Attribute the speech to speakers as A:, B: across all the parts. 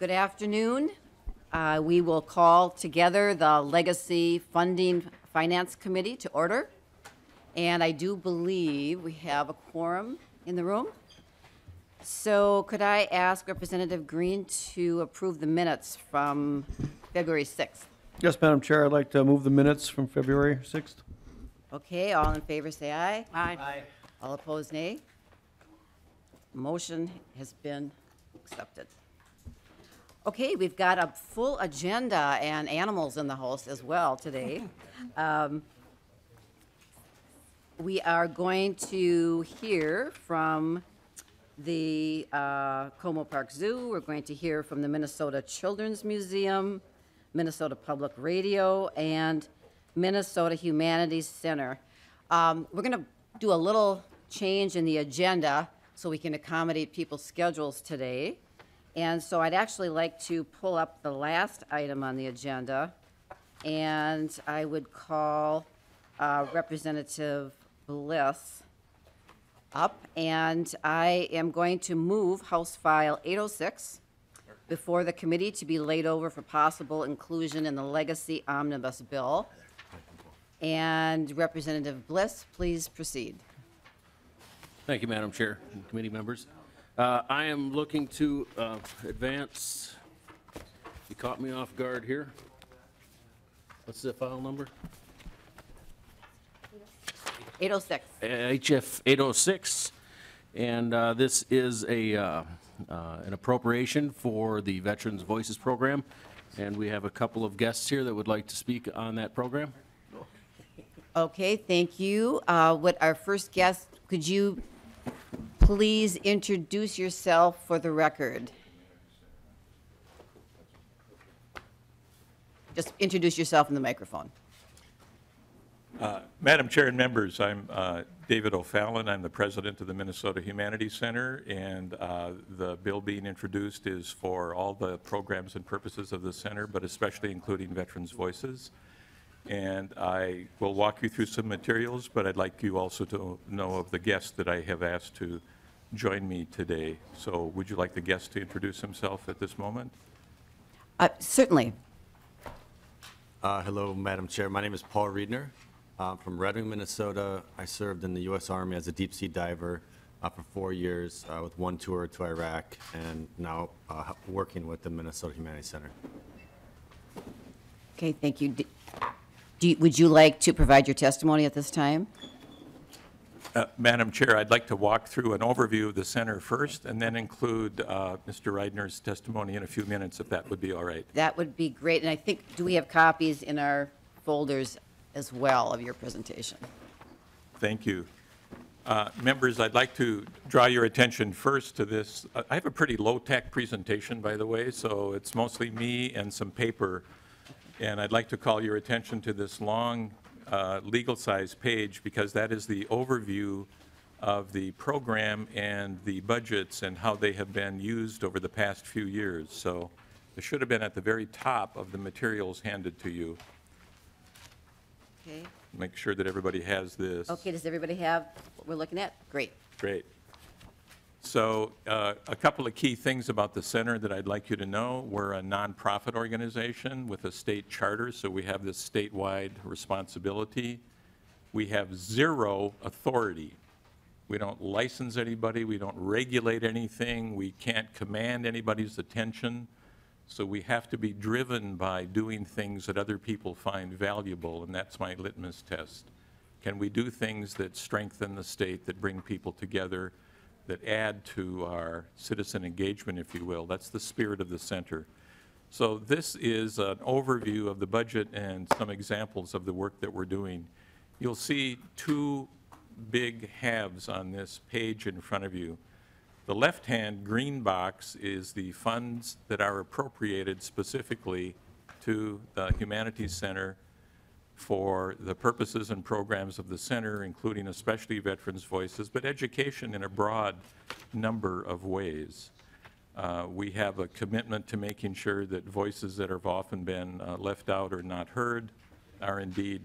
A: Good afternoon. We will call together the Legacy Funding Finance Committee to order. And I do believe we have a quorum in the room. So could I ask Representative Green to approve the minutes from February 6th?
B: Yes, Madam Chair, I'd like to move the minutes from February 6th.
A: Okay, all in favor say aye.
C: Aye.
A: All opposed, nay. Motion has been accepted. Okay, we've got a full agenda and animals in the house as well today. We are going to hear from the Como Park Zoo. We're going to hear from the Minnesota Children's Museum, Minnesota Public Radio, and Minnesota Humanities Center. We're going to do a little change in the agenda so we can accommodate people's schedules today. And so I'd actually like to pull up the last item on the agenda, and I would call Representative Bliss up, and I am going to move House File 806 before the committee to be laid over for possible inclusion in the Legacy Omnibus Bill. And Representative Bliss, please proceed.
C: Thank you, Madam Chair and committee members. I am looking to advance. You caught me off guard here. What's the file number?
A: 806.
C: HF 806, and this is an appropriation for the Veterans Voices program, and we have a couple of guests here that would like to speak on that program.
A: Okay, thank you. What our first guest, could you please introduce yourself for the record? Just introduce yourself in the microphone.
D: Madam Chair and members, I'm David O'Fallon. I'm the president of the Minnesota Humanities Center, and the bill being introduced is for all the programs and purposes of the center, but especially including Veterans Voices. And I will walk you through some materials, but I'd like you also to know of the guest that I have asked to join me today. So would you like the guest to introduce himself at this moment?
A: Certainly.
E: Hello, Madam Chair. My name is Paul Riedner. I'm from Red Wing, Minnesota. I served in the U.S. Army as a deep sea diver for 4 years with one tour to Iraq, and now working with the Minnesota Humanities Center.
A: Okay, thank you. Would you like to provide your testimony at this time?
D: Madam Chair, I'd like to walk through an overview of the center first and then include Mr. Riedner's testimony in a few minutes, if that would be all right.
A: That would be great. And I think, do we have copies in our folders as well of your presentation?
D: Thank you. Members, I'd like to draw your attention first to this. I have a pretty low-tech presentation, by the way, so it's mostly me and some paper. And I'd like to call your attention to this long legal-size page, because that is the overview of the program and the budgets and how they have been used over the past few years. So it should have been at the very top of the materials handed to you.
A: Okay.
D: Make sure that everybody has this.
A: Okay, does everybody have what we're looking at? Great.
D: Great. So a couple of key things about the center that I'd like you to know. We're a nonprofit organization with a state charter, so we have this statewide responsibility. We have zero authority. We don't license anybody. We don't regulate anything. We can't command anybody's attention. So we have to be driven by doing things that other people find valuable, and that's my litmus test. Can we do things that strengthen the state, that bring people together, that add to our citizen engagement, if you will? That's the spirit of the center. So this is an overview of the budget and some examples of the work that we're doing. You'll see two big halves on this page in front of you. The left-hand green box is the funds that are appropriated specifically to the Humanities Center for the purposes and programs of the center, including especially Veterans Voices, but education in a broad number of ways. We have a commitment to making sure that voices that have often been left out or not heard are indeed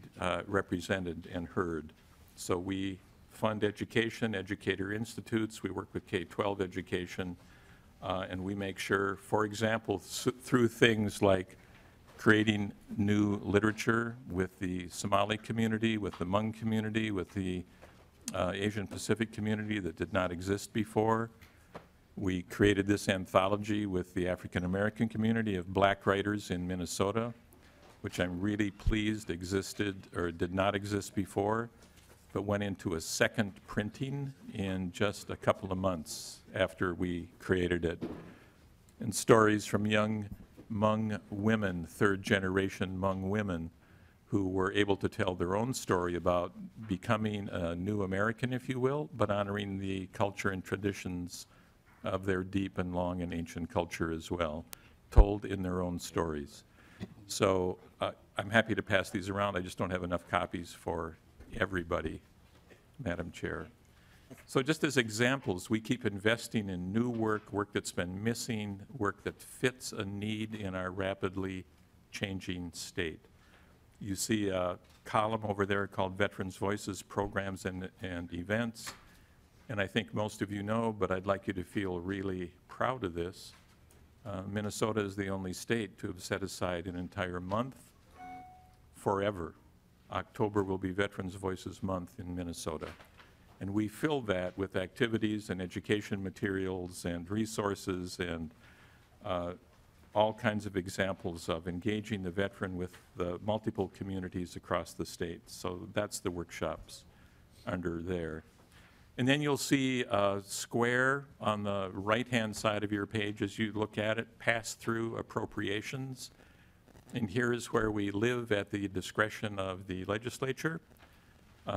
D: represented and heard. So we fund education, educator institutes. We work with K-12 education. And we make sure, for example, through things like creating new literature with the Somali community, with the Hmong community, with the Asian Pacific community that did not exist before. We created this anthology with the African American community of black writers in Minnesota, which I'm really pleased existed or did not exist before, but went into a second printing in just a couple of months after we created it. And stories from young Hmong women, third-generation Hmong women, who were able to tell their own story about becoming a new American, if you will, but honoring the culture and traditions of their deep and long and ancient culture as well, told in their own stories. So I'm happy to pass these around. I just don't have enough copies for everybody, Madam Chair. So just as examples, we keep investing in new work that's been missing, work that fits a need in our rapidly changing state. You see a column over there called Veterans Voices Programs and Events. And I think most of you know, but I'd like you to feel really proud of this. Minnesota is the only state to have set aside an entire month forever. October will be Veterans Voices Month in Minnesota. And we fill that with activities and education materials and resources and all kinds of examples of engaging the veteran with the multiple communities across the state. So that's the workshops under there. And then you'll see a square on the right-hand side of your page as you look at it, pass-through appropriations. And here's where we live at the discretion of the legislature.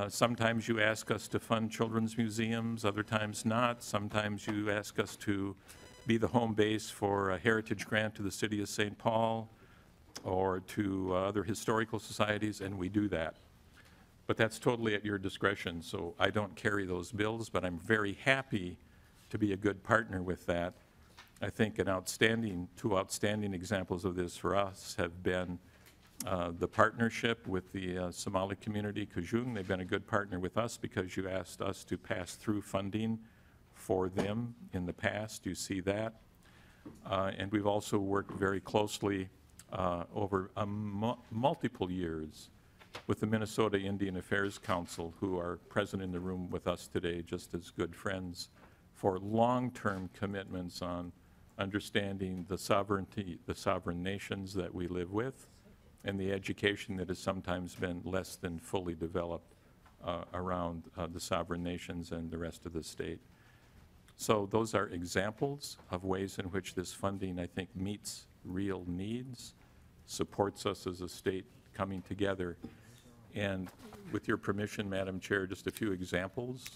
D: Sometimes you ask us to fund children's museums, other times not. Sometimes you ask us to be the home base for a heritage grant to the city of St. Paul or to other historical societies, and we do that. But that's totally at your discretion, so I don't carry those bills, but I'm very happy to be a good partner with that. I think two outstanding examples of this for us have been the partnership with the Somali community, Kajung. They've been a good partner with us because you asked us to pass through funding for them in the past. You see that. And we've also worked very closely over multiple years with the Minnesota Indian Affairs Council, who are present in the room with us today, just as good friends, for long-term commitments on understanding the sovereignty, the sovereign nations that we live with, and the education that has sometimes been less than fully developed around the sovereign nations and the rest of the state. So those are examples of ways in which this funding, I think, meets real needs, supports us as a state coming together. And with your permission, Madam Chair, just a few examples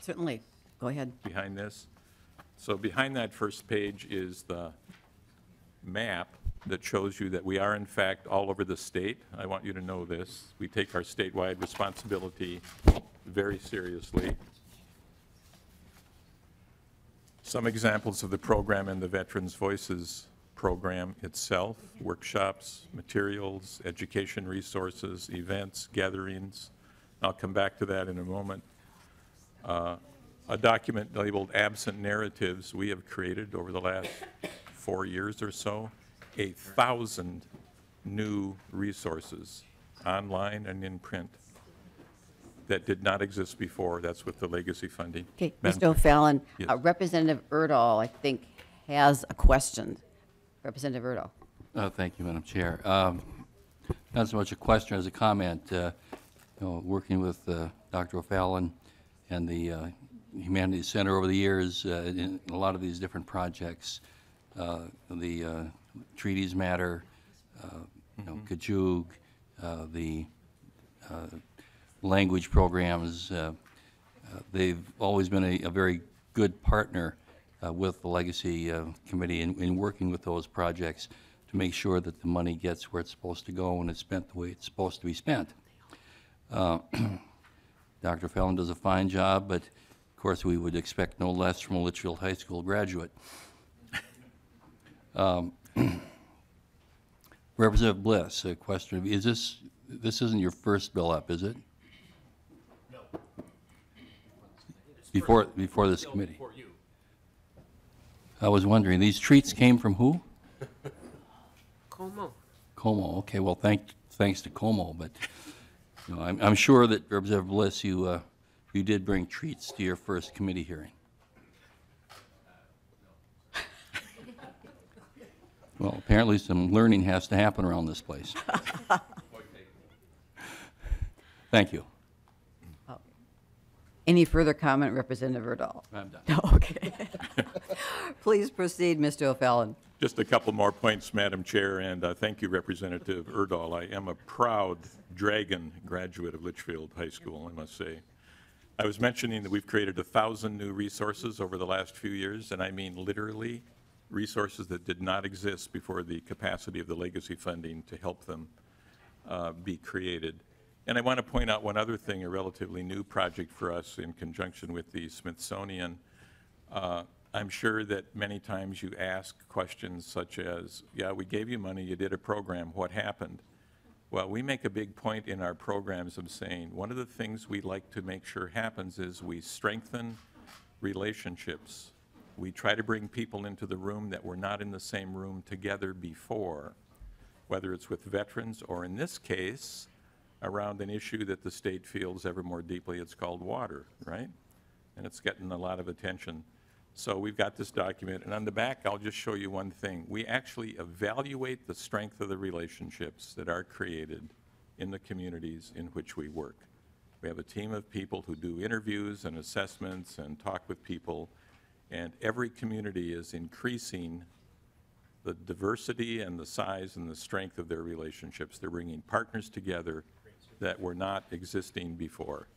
A: Certainly. Go ahead.
D: behind this. So behind that first page is the map that shows you that we are, in fact, all over the state. I want you to know this. We take our statewide responsibility very seriously. Some examples of the program and the Veterans Voices program itself: workshops, materials, education resources, events, gatherings. I'll come back to that in a moment. A document labeled Absent Narratives we have created over the last 4 years or so, 1,000 new resources, online and in print, that did not exist before. That's with the legacy funding.
A: Okay,
D: Madam
A: Mr. O'Fallon,
D: Yes.
A: Representative Urdahl, I think, has a question. Representative Urdahl.
F: Thank you, Madam Chair. Not so much a question as a comment. Working with Dr. O'Fallon and the Humanities Center over the years in a lot of these different projects, the treaties matter, Kajug, the language programs. They've always been a very good partner with the Legacy Committee in working with those projects to make sure that the money gets where it's supposed to go and it's spent the way it's supposed to be spent. Dr. Fallon does a fine job, but of course we would expect no less from a Litchfield High School graduate. Representative Bliss, a question: is this isn't your first bill up, is it? No. Before this committee. I was wondering, these treats came from who?
G: Como.
F: Como. Okay, well, thanks to Como, but you know, I'm sure that Representative Bliss, you did bring treats to your first committee hearing. Well, apparently some learning has to happen around this place. Thank you.
A: Any further comment, Representative Urdahl?
F: I'm done.
A: No, okay. Please proceed, Mr. O'Fallon.
D: Just a couple more points, Madam Chair, and thank you, Representative Urdahl. I am a proud Dragon graduate of Litchfield High School, I must say. I was mentioning that we've created 1,000 new resources over the last few years, and I mean literally resources that did not exist before the capacity of the legacy funding to help them be created. And I want to point out one other thing, a relatively new project for us in conjunction with the Smithsonian. I'm sure that many times you ask questions such as, yeah, we gave you money, you did a program, what happened? Well, we make a big point in our programs of saying one of the things we like to make sure happens is we strengthen relationships. We try to bring people into the room that were not in the same room together before, whether it's with veterans or in this case, around an issue that the state feels ever more deeply. It's called water, right? And it's getting a lot of attention. So we've got this document, and on the back, I'll just show you one thing. We actually evaluate the strength of the relationships that are created in the communities in which we work. We have a team of people who do interviews and assessments and talk with people, and every community is increasing the diversity and the size and the strength of their relationships. They're bringing partners together that were not existing before.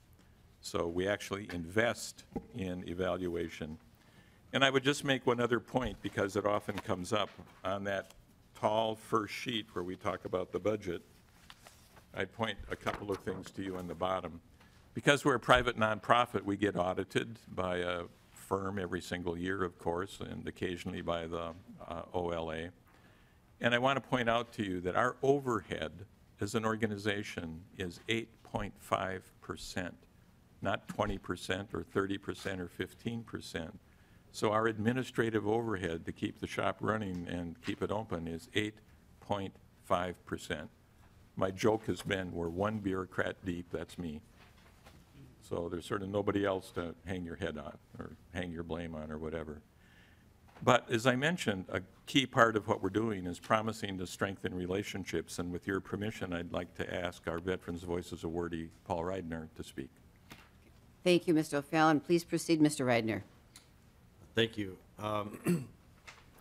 D: So we actually invest in evaluation. And I would just make one other point, because it often comes up on that tall first sheet where we talk about the budget. I'd point a couple of things to you on the bottom. Because we're a private nonprofit, we get audited by a firm every single year, of course, and occasionally by the OLA. And I want to point out to you that our overhead as an organization is 8.5%, not 20% or 30% or 15%. So our administrative overhead to keep the shop running and keep it open is 8.5%. My joke has been, we're one bureaucrat deep, that's me. So there's sort of nobody else to hang your head on or hang your blame on or whatever. But as I mentioned, a key part of what we're doing is promising to strengthen relationships. And with your permission, I'd like to ask our Veterans Voices awardee, Paul Reidner, to speak.
A: Thank you, Mr. O'Fallon. Please proceed, Mr. Reidner.
E: Thank you.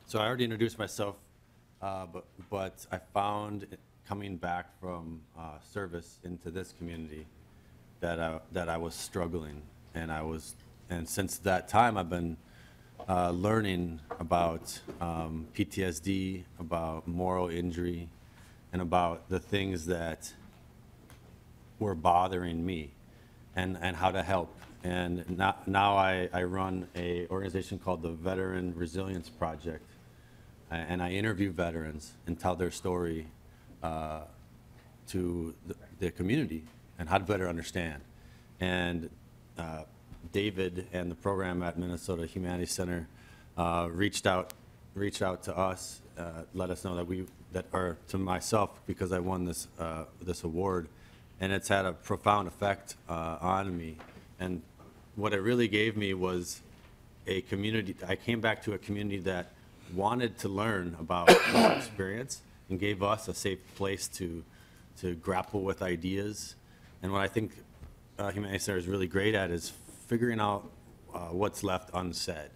E: So I already introduced myself, but I found coming back from service into this community that I was struggling, and since that time I've been learning about PTSD, about moral injury, and about the things that were bothering me, and how to help. And now I run an organization called the Veteran Resilience Project, and I interview veterans and tell their story to the community and how to better understand. And David and the program at Minnesota Humanities Center reached out to us, let us know or to myself, because I won this award, and it's had a profound effect on me. And what it really gave me was a community. I came back to a community that wanted to learn about our experience and gave us a safe place to grapple with ideas. And what I think Humanities Center is really great at is figuring out what's left unsaid,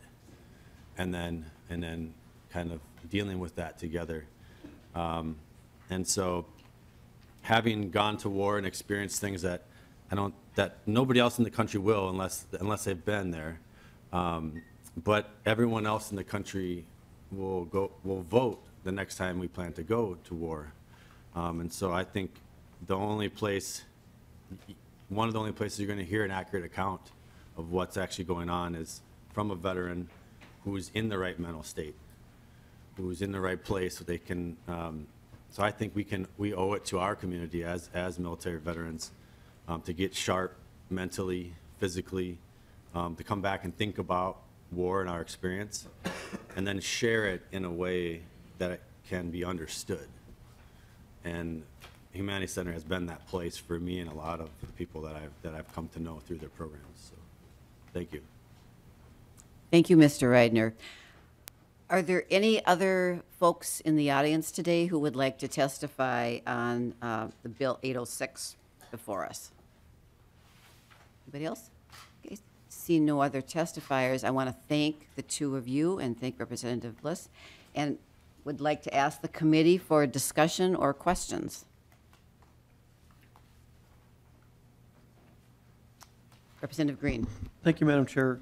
E: and then kind of dealing with that together. And so, having gone to war and experienced things that nobody else in the country will unless they've been there, but everyone else in the country will vote the next time we plan to go to war. And so I think one of the only places you're going to hear an accurate account of what's actually going on is from a veteran who's in the right mental state, who's in the right place, so they can. So I think we owe it to our community as military veterans to get sharp mentally, physically, to come back and think about war and our experience, and then share it in a way that it can be understood. And Humanities Center has been that place for me and a lot of the people that I've come to know through their programs. So, thank you.
A: Thank you, Mr. Reidner. Are there any other folks in the audience today who would like to testify on the Bill 806 before us? Anybody else? Okay, see no other testifiers. I want to thank the two of you and thank Representative Bliss, and would like to ask the committee for discussion or questions. Representative Green.
B: Thank you, Madam Chair.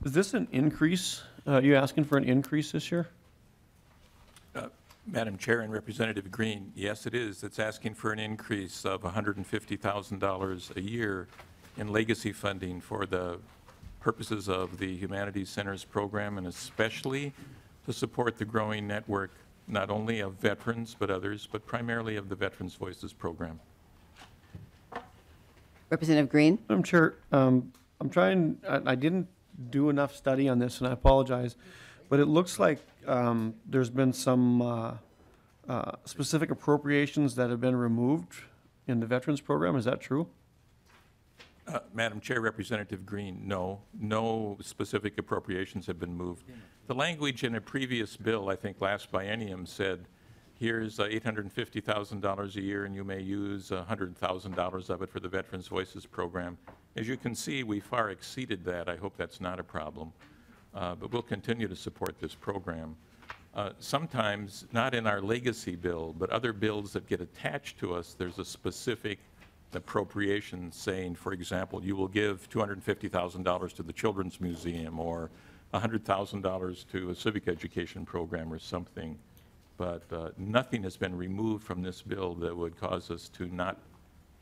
B: Is this an increase? You asking for an increase this year?
D: Madam Chair and Representative Green, yes, it is. It's asking for an increase of $150,000 a year in legacy funding for the purposes of the Humanities Center's program, and especially to support the growing network, not only of veterans, but others, but primarily of the Veterans Voices program.
A: Representative Green.
B: Madam Chair, I'm trying, I didn't do enough study on this, and I apologize, but it looks like there's been some specific appropriations that have been removed in the Veterans Program. Is that true?
D: Madam Chair, Representative Green, no specific appropriations have been moved. The language in a previous bill, I think last biennium, said, here's $850,000 a year and you may use $100,000 of it for the Veterans Voices program. As you can see, we far exceeded that. I hope that's not a problem. But we'll continue to support this program. Sometimes, not in our legacy bill, but other bills that get attached to us, there's a specific appropriation saying, for example, you will give $250,000 to the Children's Museum or $100,000 to a civic education program or something. But nothing has been removed from this bill that would cause us to not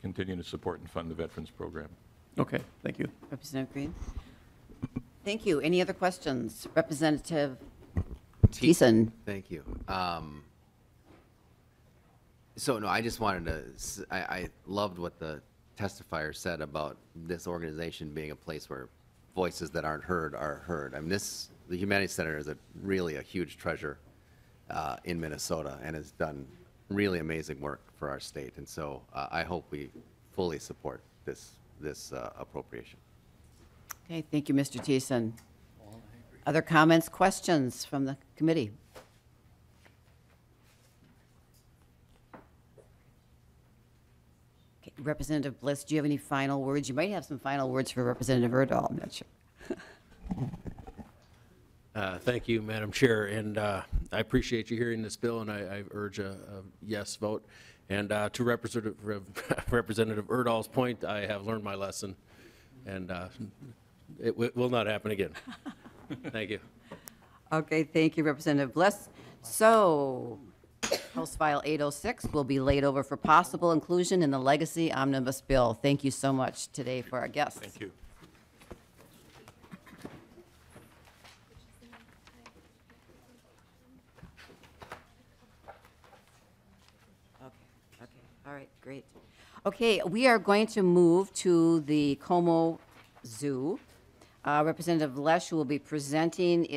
D: continue to support and fund the Veterans Program.
B: Okay, thank you.
A: Representative Green. Thank you. Any other questions? Representative Thiessen.
G: Thank you. So no, I just wanted to, I loved what the testifier said about this organization being a place where voices that aren't heard are heard. I mean, the Humanities Center is really a huge treasure in Minnesota and has done really amazing work for our state. And so I hope we fully support this appropriation.
A: Okay, thank you, Mr. Thiessen. Other comments, questions from the committee? Okay, Representative Bliss, do you have any final words? You might have some final words for Representative Urdahl, I'm not sure.
C: Thank you, Madam Chair, and I appreciate you hearing this bill, and I urge a yes vote. And to Representative Urdahl's point, I have learned my lesson, and it will not happen again. Thank you.
A: Okay, thank you, Representative Bliss. So, House File 806 will be laid over for possible inclusion in the Legacy Omnibus Bill. Thank you so much today for our guests.
D: Thank you.
A: Okay, all right, great. Okay, we are going to move to the Como Zoo. Representative Lesch, who will be presenting,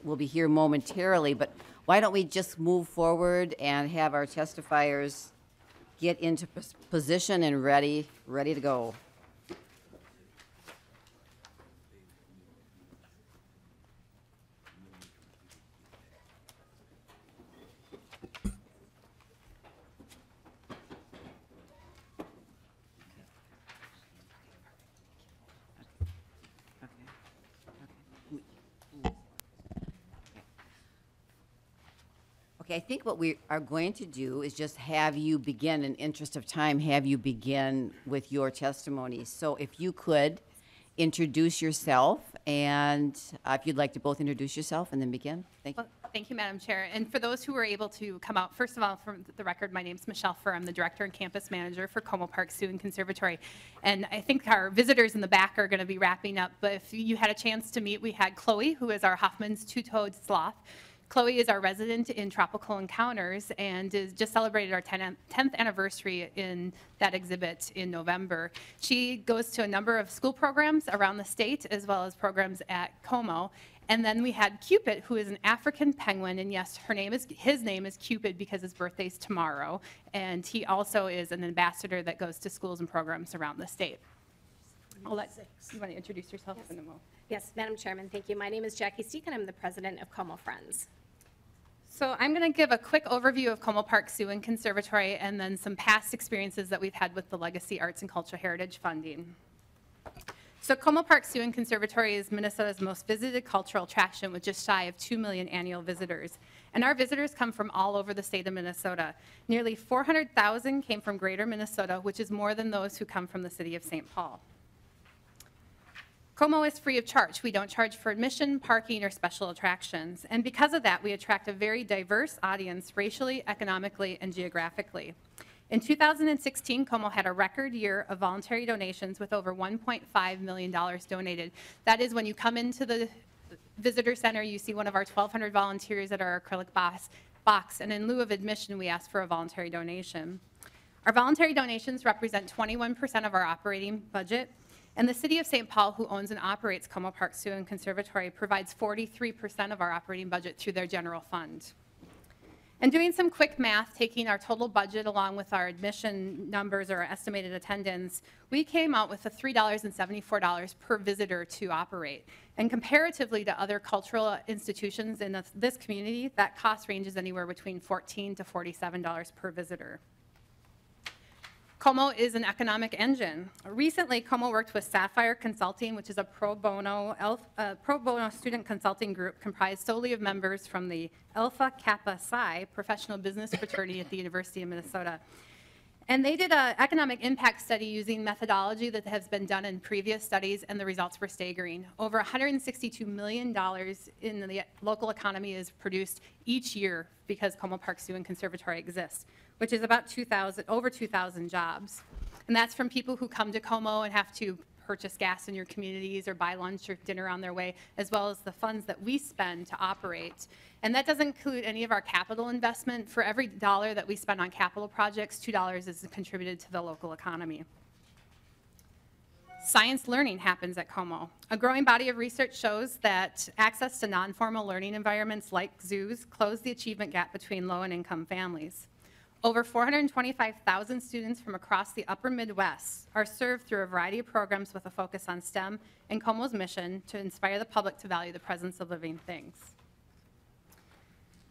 A: will be here momentarily, but why don't we just move forward and have our testifiers get into position and ready to go. Okay, I think what we are going to do is just have you begin, in interest of time, have you begin with your testimony. So if you could introduce yourself, and if you'd like to both introduce yourself and then begin. Thank you.
H: Well, thank you, Madam Chair. And for those who were able to come out, first of all, for the record, my name is Michelle Furr. I'm the Director and Campus Manager for Como Park Zoo and Conservatory. And I think our visitors in the back are going to be wrapping up, but if you had a chance to meet, we had Chloe, who is our Hoffman's two-toed sloth. Chloe is our resident in Tropical Encounters and is just celebrated our 10th anniversary in that exhibit in November. She goes to a number of school programs around the state as well as programs at Como. And then we had Cupid, who is an African penguin, and yes, his name is Cupid because his birthday's tomorrow. And he also is an ambassador that goes to schools and programs around the state. You want to introduce yourself?
I: Yes.
H: And then we'll...
I: Yes, Madam Chairman, thank you. My name is Jackie Steek, and I'm the president of Como Friends.
H: So I'm going to give a quick overview of Como Park Zoo and Conservatory and then some past experiences that we've had with the Legacy Arts and Cultural Heritage Funding. So Como Park Zoo and Conservatory is Minnesota's most visited cultural attraction with just shy of 2 million annual visitors. And our visitors come from all over the state of Minnesota. Nearly 400,000 came from greater Minnesota, which is more than those who come from the city of St. Paul. Como is free of charge. We don't charge for admission, parking, or special attractions. And because of that, we attract a very diverse audience racially, economically, and geographically. In 2016, Como had a record year of voluntary donations with over $1.5 million donated. That is when you come into the visitor center, you see one of our 1,200 volunteers at our acrylic box, and in lieu of admission, we ask for a voluntary donation. Our voluntary donations represent 21% of our operating budget, and the City of St. Paul, who owns and operates Como Park Zoo and Conservatory, provides 43% of our operating budget through their general fund. And doing some quick math, taking our total budget along with our admission numbers or estimated attendance, we came out with $3.74 per visitor to operate. And comparatively to other cultural institutions in this community, that cost ranges anywhere between $14 to $47 per visitor. Como is an economic engine. Recently, Como worked with Sapphire Consulting, which is a pro bono student consulting group comprised solely of members from the Alpha Kappa Psi professional business fraternity at the University of Minnesota. And they did an economic impact study using methodology that has been done in previous studies, and the results were staggering. Over $162 million in the local economy is produced each year because Como Park Zoo and Conservatory exists, which is about over 2,000 jobs. And that's from people who come to Como and have to purchase gas in your communities or buy lunch or dinner on their way, as well as the funds that we spend to operate. And that doesn't include any of our capital investment. For every dollar that we spend on capital projects, $2 is contributed to the local economy. Science learning happens at Como. A growing body of research shows that access to non-formal learning environments like zoos close the achievement gap between low and income families. Over 425,000 students from across the upper Midwest are served through a variety of programs with a focus on STEM and Como's mission to inspire the public to value the presence of living things.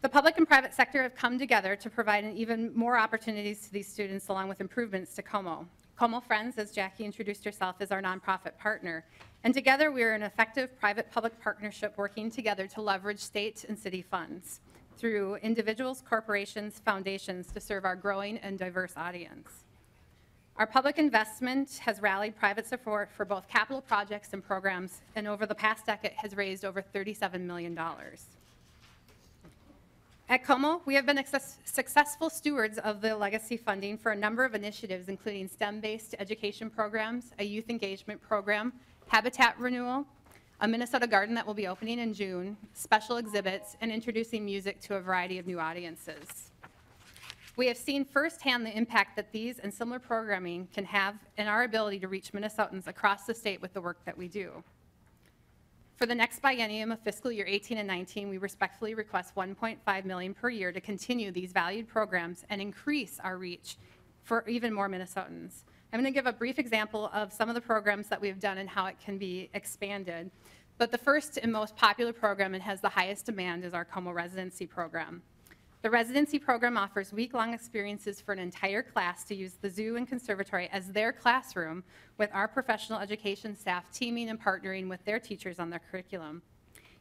H: The public and private sector have come together to provide even more opportunities to these students along with improvements to Como. Como Friends, as Jackie introduced herself, is our nonprofit partner. And together we are an effective private-public partnership working together to leverage state and city funds through individuals, corporations, foundations to serve our growing and diverse audience. Our public investment has rallied private support for both capital projects and programs, and over the past decade has raised over $37 million. At Como, we have been successful stewards of the legacy funding for a number of initiatives, including STEM-based education programs, a youth engagement program, habitat renewal, a Minnesota garden that will be opening in June, special exhibits, and introducing music to a variety of new audiences. We have seen firsthand the impact that these and similar programming can have in our ability to reach Minnesotans across the state with the work that we do. For the next biennium of fiscal year 18 and 19, we respectfully request $1.5 million per year to continue these valued programs and increase our reach for even more Minnesotans. I'm going to give a brief example of some of the programs that we've done and how it can be expanded. But the first and most popular program and has the highest demand is our Como Residency Program. The residency program offers week-long experiences for an entire class to use the zoo and conservatory as their classroom, with our professional education staff teaming and partnering with their teachers on their curriculum.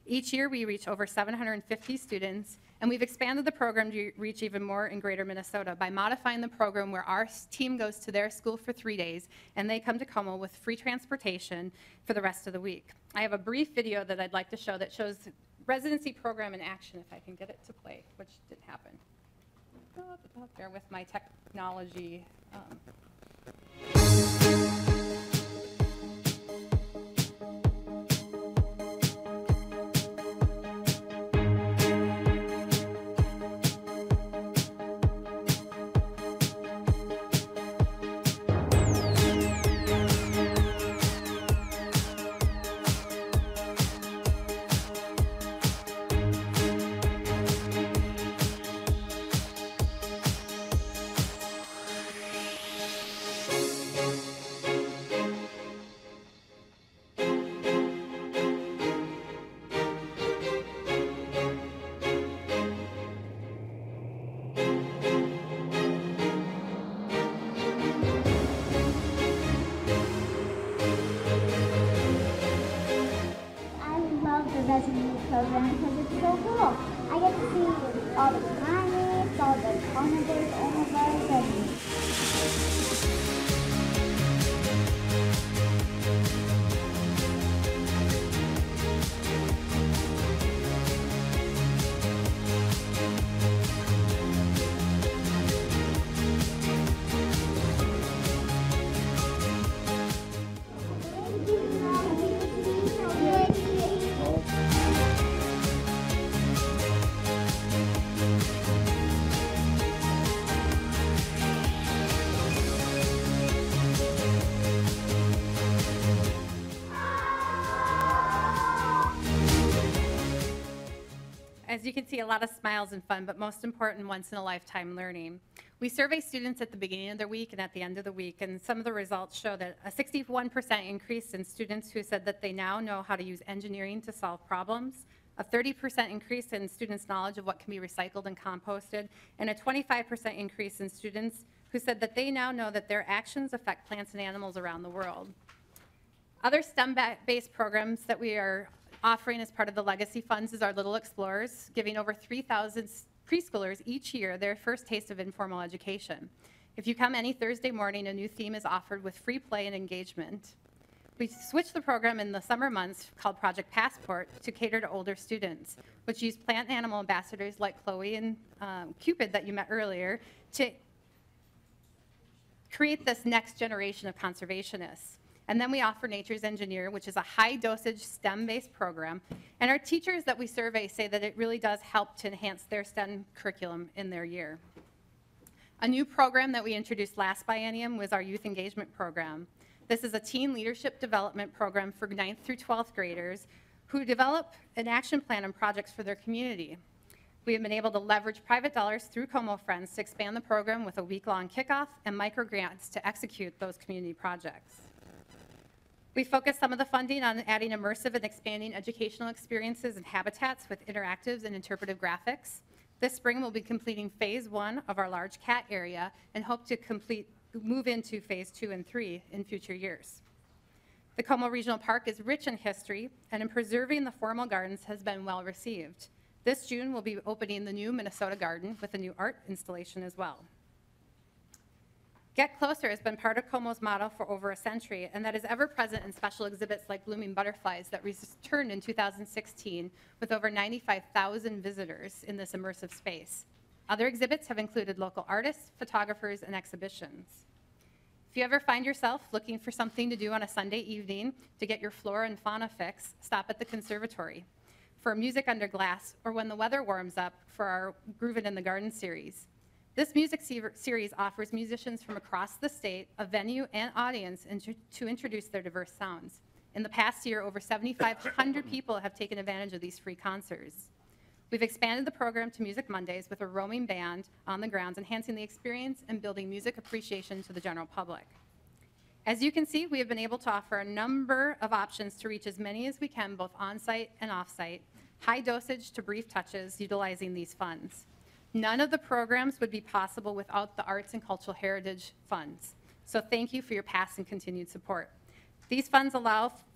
H: Each year we reach over 750 students, and we've expanded the program to reach even more in greater Minnesota by modifying the program where our team goes to their school for 3 days and they come to Como with free transportation for the rest of the week. I have a brief video that I'd like to show that shows the residency program in action, if I can get it to play, which didn't happen. Bear with my technology.
J: does a new program because it's so cool. I get to see all the primates, all the carnivores, omnivores, and
H: As you can see, a lot of smiles and fun, but most important, once-in-a-lifetime learning. We survey students at the beginning of their week and at the end of the week, and some of the results show that a 61% increase in students who said that they now know how to use engineering to solve problems, a 30% increase in students' knowledge of what can be recycled and composted, and a 25% increase in students who said that they now know that their actions affect plants and animals around the world. Other STEM-based programs that we are offering as part of the Legacy Funds is our Little Explorers, giving over 3,000 preschoolers each year their first taste of informal education. If you come any Thursday morning, a new theme is offered with free play and engagement. We switched the program in the summer months called Project Passport to cater to older students, which use plant and animal ambassadors like Chloe and Cupid that you met earlier to create this next generation of conservationists. And then we offer Nature's Engineer, which is a high-dosage STEM-based program. And our teachers that we survey say that it really does help to enhance their STEM curriculum in their year. A new program that we introduced last biennium was our Youth Engagement Program. This is a teen leadership development program for 9th through 12th graders who develop an action plan and projects for their community. We have been able to leverage private dollars through Como Friends to expand the program with a week-long kickoff and micro-grants to execute those community projects. We focused some of the funding on adding immersive and expanding educational experiences and habitats with interactives and interpretive graphics. This spring, we'll be completing phase 1 of our large cat area and hope to move into phase 2 and 3 in future years. The Como Regional Park is rich in history, and in preserving the formal gardens has been well received. This June, we'll be opening the new Minnesota Garden with a new art installation as well. Get Closer has been part of Como's motto for over a century, and that is ever present in special exhibits like Blooming Butterflies that returned in 2016 with over 95,000 visitors in this immersive space. Other exhibits have included local artists, photographers, and exhibitions. If you ever find yourself looking for something to do on a Sunday evening to get your flora and fauna fix, stop at the conservatory. For music under glass, or when the weather warms up, for our Groovin' in the Garden series. This music series offers musicians from across the state a venue and audience to introduce their diverse sounds. In the past year, over 7,500 people have taken advantage of these free concerts. We've expanded the program to Music Mondays with a roaming band on the grounds, enhancing the experience and building music appreciation to the general public. As you can see, we have been able to offer a number of options to reach as many as we can, both on-site and off-site, high dosage to brief touches utilizing these funds. None of the programs would be possible without the Arts and Cultural Heritage Funds. So thank you for your past and continued support. These funds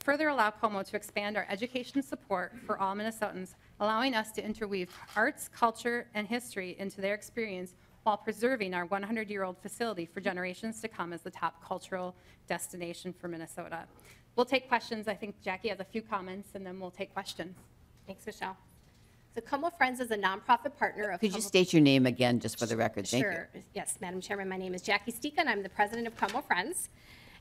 H: further allow Como to expand our education support for all Minnesotans, allowing us to interweave arts, culture, and history into their experience while preserving our 100-year-old facility for generations to come as the top cultural destination for Minnesota. We'll take questions. I think Jackie has a few comments, and then we'll take questions.
I: Thanks, Michelle. So Como Friends is a nonprofit partner of
A: Could you state your name again, just for the record? Thank you.
I: Sure. Yes, Madam Chairman, my name is Jackie Stika, and I'm the president of Como Friends.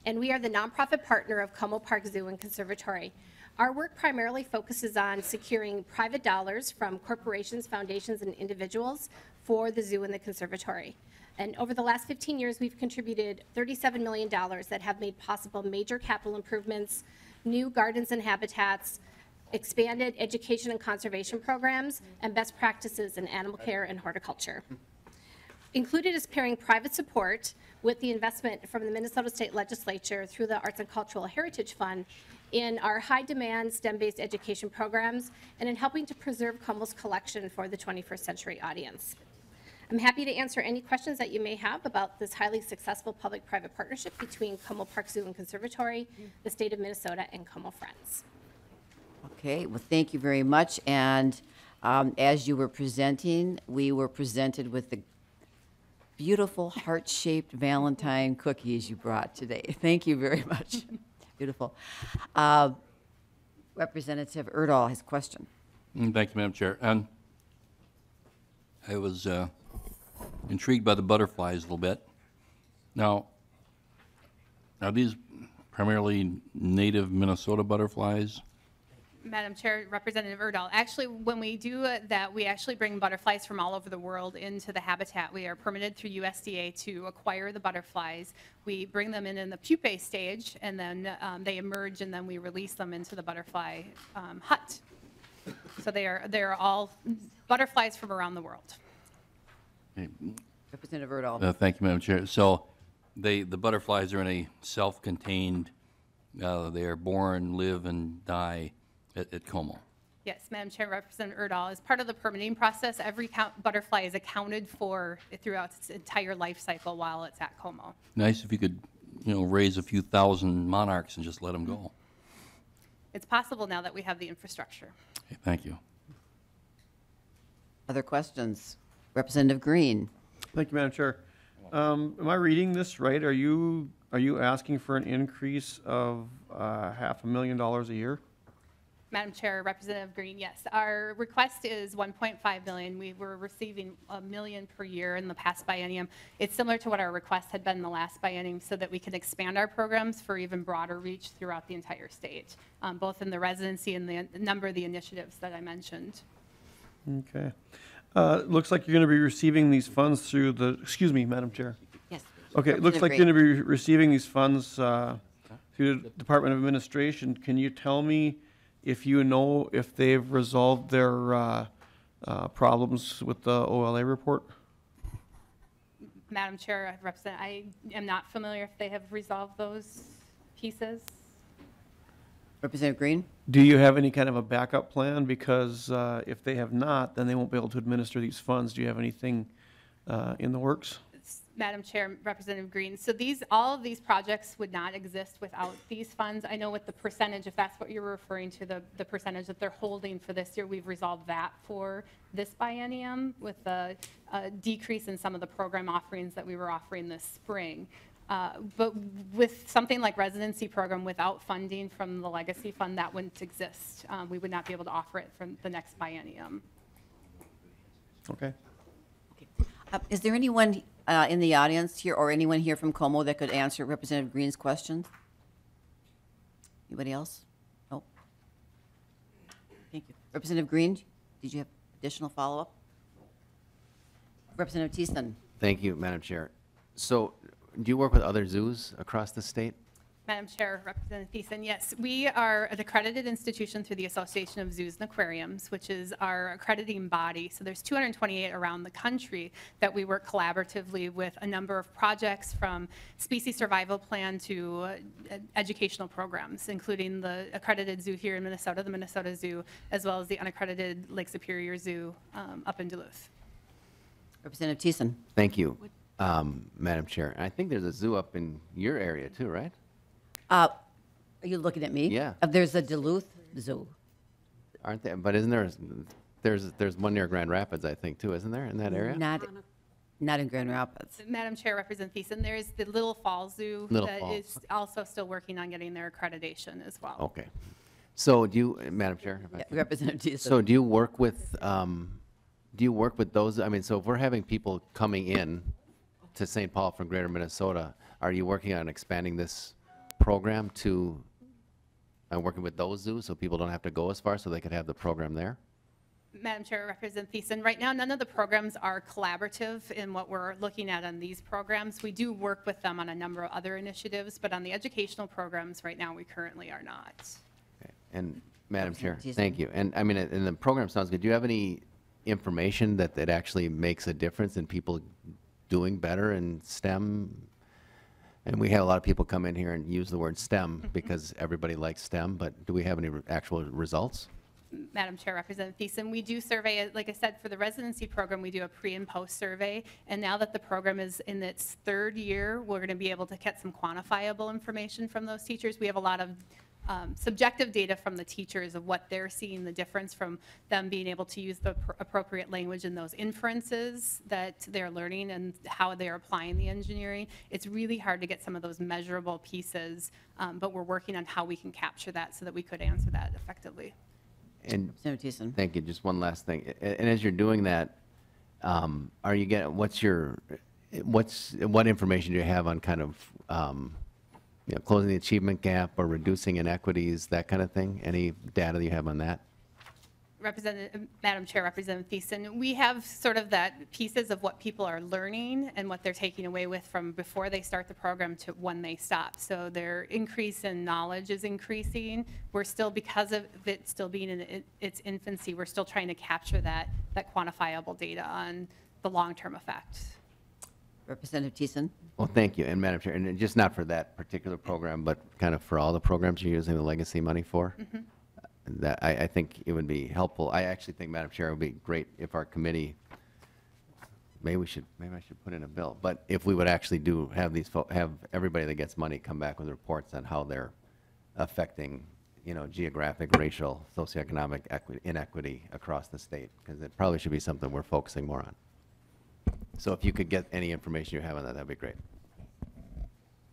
I: And we are the nonprofit partner of Como Park Zoo and Conservatory. Our work primarily focuses on securing private dollars from corporations, foundations, and individuals for the zoo and the conservatory. And over the last 15 years, we've contributed $37 million that have made possible major capital improvements, new gardens and habitats, expanded education and conservation programs, and best practices in animal care and horticulture. Included is pairing private support with the investment from the Minnesota State Legislature through the Arts and Cultural Heritage Fund in our high-demand STEM-based education programs and in helping to preserve Como's collection for the 21st century audience. I'm happy to answer any questions that you may have about this highly successful public-private partnership between Como Park Zoo and Conservatory, the state of Minnesota, and Como Friends.
A: Okay, well, thank you very much. And as you were presenting, we were presented with the beautiful heart-shaped Valentine cookies you brought today. Thank you very much. Beautiful. Representative Urdahl has a question.
F: Thank you, Madam Chair. And I was intrigued by the butterflies a little bit. Now, are these primarily native Minnesota butterflies?
H: Madam Chair, Representative Urdahl, actually, when we do that, we actually bring butterflies from all over the world into the habitat. We are permitted through USDA to acquire the butterflies. We bring them in the pupae stage, and then they emerge, and then we release them into the butterfly hut. So they're all butterflies from around the world.
A: Representative Urdahl.
F: Thank you, Madam Chair. So the butterflies are in a self-contained, they are born, live, and die at Como.
H: Yes, Madam Chair, Representative Urdahl, as part of the permitting process, every butterfly is accounted for throughout its entire life cycle while it's at Como.
F: Nice if you could, raise a few thousand monarchs and just let them go.
H: It's possible now that we have the infrastructure.
F: Okay, thank you.
A: Other questions? Representative Green.
B: Thank you, Madam Chair. Am I reading this right? Are you asking for an increase of $500,000 a year?
H: Madam Chair, Representative Green, yes. Our request is $1.5 million. We were receiving $1 million per year in the past biennium. It's similar to what our request had been in the last biennium so that we can expand our programs for even broader reach throughout the entire state, both in the residency and the number of the initiatives that I mentioned.
B: Okay. Looks like you're going to be receiving these funds through the, excuse me, Madam Chair.
A: Yes.
B: Okay, it looks like you're going to be receiving these funds through the Department of Administration. Can you tell me if you know if they've resolved their problems with the OLA report?
H: Madam Chair, I am not familiar if they have resolved those pieces.
A: Representative Green.
B: Do you have any kind of a backup plan? Because if they have not, then they won't be able to administer these funds. Do you have anything in the works?
H: Madam Chair, Representative Green, so all of these projects would not exist without these funds. I know with the percentage, if that's what you're referring to, the percentage that they're holding for this year, we've resolved that for this biennium with the decrease in some of the program offerings that we were offering this spring. But with something like residency program, without funding from the legacy fund, that wouldn't exist. We would not be able to offer it from the next biennium.
B: Okay.
A: Is there anyone in the audience here or anyone here from Como that could answer Representative Green's questions? Anybody else? Nope. Thank you. Representative Green, did you have additional follow-up? Representative Thiessen.
G: Thank you, Madam Chair. So do you work with other zoos across the state?
H: Madam Chair, Representative Thiessen, yes, we are an accredited institution through the Association of Zoos and Aquariums, which is our accrediting body. So there's 228 around the country that we work collaboratively with a number of projects from species survival plan to educational programs, including the accredited zoo here in Minnesota, the Minnesota Zoo, as well as the unaccredited Lake Superior Zoo up in Duluth.
A: Representative Thiessen.
G: Thank you, Madam Chair. And I think there's a zoo up in your area too, right?
A: Are you looking at me?
G: Yeah.
A: There's a Duluth Zoo.
G: Aren't there? But isn't there's one near Grand Rapids, I think, too, isn't there, in that area?
A: Not in Grand Rapids.
H: Madam Chair, Representative Thiessen, there's the Little Falls Zoo that is also still working on getting their accreditation as well.
G: Okay. So do you, Madam Chair?
A: Yeah, Representative Thiessen.
G: So do you work with those? I mean, so if we're having people coming in to St. Paul from Greater Minnesota, are you working on expanding this program to working with those zoos so people don't have to go as far so they could have the program there?
H: Madam Chair, Representative Thiessen, right now none of the programs are collaborative in what we're looking at on these programs. We do work with them on a number of other initiatives, but on the educational programs right now we currently are not.
G: Okay. And Madam Chair,
A: Representative Thiessen.
G: thank you. And I mean, and the program sounds good. Do you have any information that actually makes a difference in people doing better in STEM? And we have a lot of people come in here and use the word STEM because everybody likes STEM, but do we have any actual results?
H: Madam Chair, Representative Thiessen, we do survey, like I said, for the residency program, we do a pre and post survey. And now that the program is in its third year, we're going to be able to get some quantifiable information from those teachers. We have a lot of subjective data from the teachers of what they're seeing, the difference from them being able to use the appropriate language in those inferences that they're learning and how they're applying the engineering. It's really hard to get some of those measurable pieces, but we're working on how we can capture that so that we could answer that effectively.
G: And
A: Representative Thiessen.
G: thank you. Just one last thing. And as you're doing that, are you getting, what information do you have on kind of, closing the achievement gap or reducing inequities, that kind of thing? Any data that you have on that?
H: Madam Chair, Representative Thiessen, we have sort of that pieces of what people are learning and what they're taking away with from before they start the program to when they stop. So their increase in knowledge is increasing. We're still, because of it still being in its infancy, we're still trying to capture that quantifiable data on the long-term effect.
A: Representative Thiessen.
G: Well, thank you. And Madam Chair, and just not for that particular program, but kind of for all the programs you're using the legacy money for, that I think it would be helpful. I actually think, Madam Chair, it would be great if our committee, maybe I should put in a bill, but if we would actually have everybody that gets money come back with reports on how they're affecting, geographic, racial, socioeconomic inequity across the state, because it probably should be something we're focusing more on. So if you could get any information you have on that, that'd be great.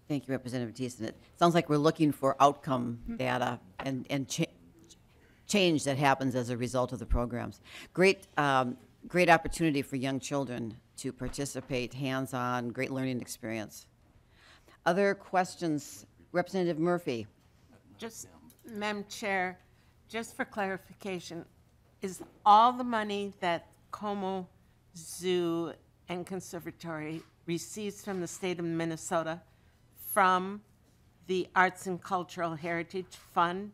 A: Thank you, Representative Thiessen. It sounds like we're looking for outcome data and change that happens as a result of the programs. Great opportunity for young children to participate, hands-on, great learning experience. Other questions? Representative Murphy.
K: Just, Madam Chair, just for clarification, is all the money that Como Zoo and Conservatory receives from the state of Minnesota from the Arts and Cultural Heritage Fund,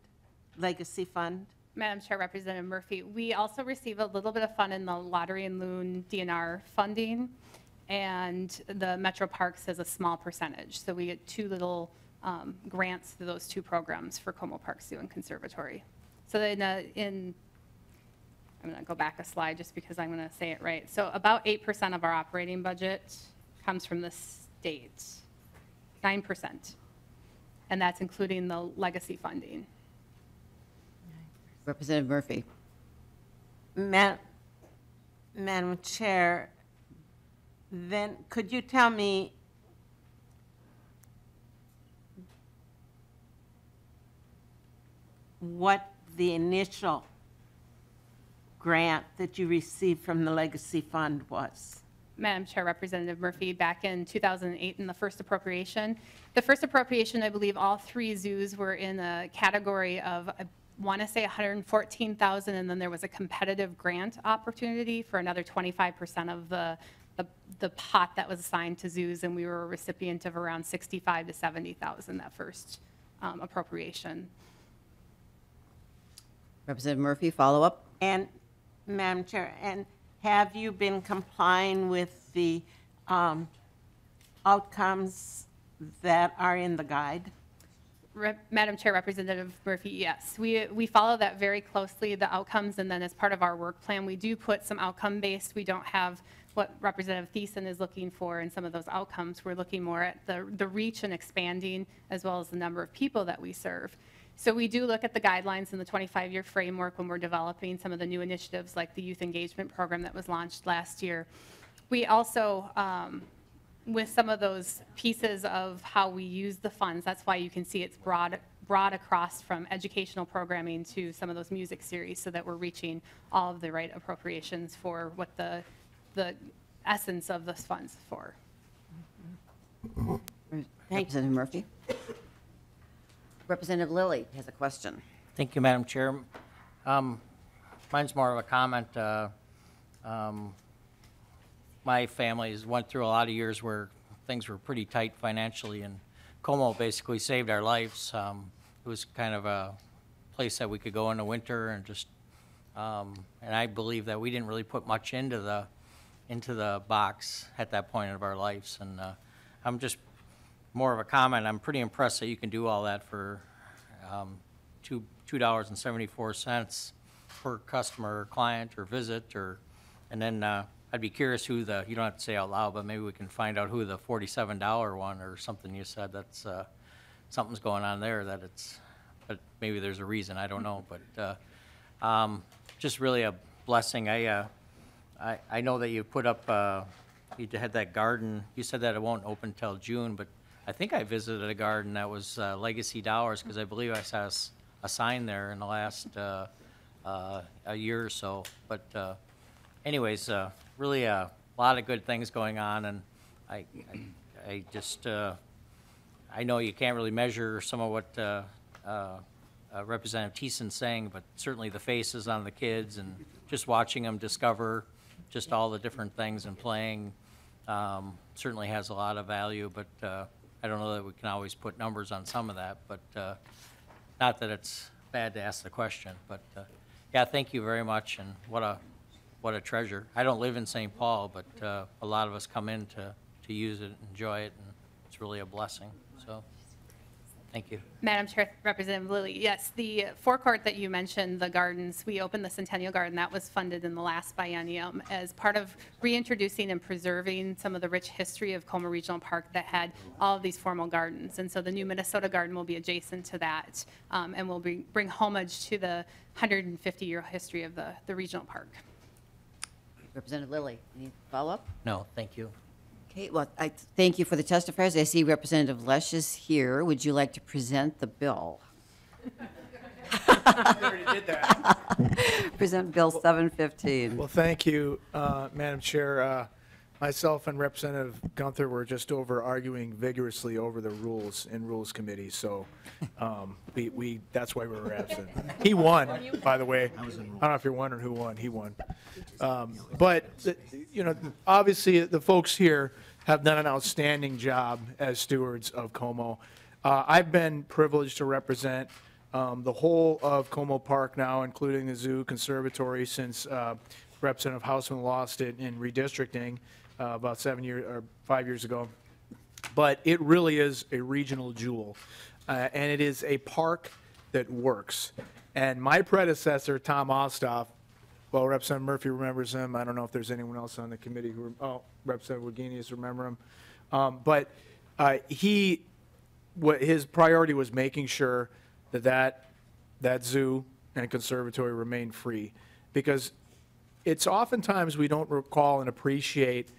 K: Legacy Fund?
H: Madam Chair, Representative Murphy, we also receive a little bit of fund in the Lottery and Loon DNR funding, and the Metro Parks has a small percentage. So we get two little grants to those two programs for Como Park Zoo and Conservatory. So I'm going to go back a slide just because I'm going to say it right. So about 8% of our operating budget comes from the state, 9%. And that's including the legacy funding.
A: Representative Murphy.
K: Madam Chair, then could you tell me what the initial grant that you received from the Legacy Fund was?
H: Madam Chair, Representative Murphy, back in 2008 in the first appropriation. The first appropriation, I believe all three zoos were in a category of, I want to say 114,000, and then there was a competitive grant opportunity for another 25% of the pot that was assigned to zoos, and we were a recipient of around 65 to 70,000 that first appropriation.
A: Representative Murphy, follow up.
K: And Madam Chair, and have you been complying with the outcomes that are in the guide?
H: Madam Chair, Representative Murphy, yes. We follow that very closely, the outcomes, and then as part of our work plan, we do put some outcome-based. We don't have what Representative Thiessen is looking for in some of those outcomes. We're looking more at the reach and expanding, as well as the number of people that we serve. So we do look at the guidelines in the 25-year framework when we're developing some of the new initiatives like the youth engagement program that was launched last year. We also, with some of those pieces of how we use the funds, that's why you can see it's broad across from educational programming to some of those music series, so that we're reaching all of the right appropriations for what the essence of those funds is for.
A: Representative Murphy. Representative Lilly has a question.
L: Thank you, Madam Chair. Mine's more of a comment. My family's went through a lot of years where things were pretty tight financially, and Como basically saved our lives. It was kind of a place that we could go in the winter and just, and I believe that we didn't really put much into the box at that point of our lives. And I'm just more of a comment. I'm pretty impressed that you can do all that for $2.74 per customer or client or visit, and then I'd be curious who you don't have to say out loud, but maybe we can find out who the $47 one or something you said, that's something's going on there, that it's but maybe there's a reason, I don't know. But just really a blessing. I know that you put up, you had that garden. You said that it won't open till June, but I think I visited a garden that was Legacy Dollars, because I believe I saw a sign there in the last a year or so. But anyways, really a lot of good things going on, and I just I know you can't really measure some of what Representative Thiessen's saying, but certainly the faces on the kids and just watching them discover just all the different things and playing certainly has a lot of value. But I don't know that we can always put numbers on some of that, but not that it's bad to ask the question. But yeah, thank you very much, and what a treasure. I don't live in St. Paul, but a lot of us come in to use it and enjoy it, and it's really a blessing. So thank you.
H: Madam Chair, Representative Lilly, yes, the forecourt that you mentioned, the gardens, we opened the Centennial Garden. That was funded in the last biennium as part of reintroducing and preserving some of the rich history of Como Regional Park that had all of these formal gardens. And so the new Minnesota Garden will be adjacent to that, and will bring homage to the 150-year history of the regional park.
A: Representative Lilly, any follow-up?
L: No, thank you.
A: Okay, well, I thank you for the testifiers. I see Representative Lesch is here. Would you like to present the bill?
M: Already did that.
A: Present Bill 715.
M: Well, thank you, Madam Chair. Myself and Representative Gunther were just arguing vigorously over the rules in Rules Committee, so that's why we were absent. He won, by the way. I don't know if you're wondering who won. He won. But obviously, the folks here have done an outstanding job as stewards of Como. I've been privileged to represent the whole of Como Park now, including the Zoo Conservatory, since Representative Hausman lost it in redistricting about 5 years ago. But it really is a regional jewel, and it is a park that works. And my predecessor, Tom Osthoff, well, Representative Murphy remembers him. I don't know if there's anyone else on the committee who, Representative Wagenius remember him. But his priority was making sure that zoo and conservatory remain free, because it's oftentimes we don't recall and appreciate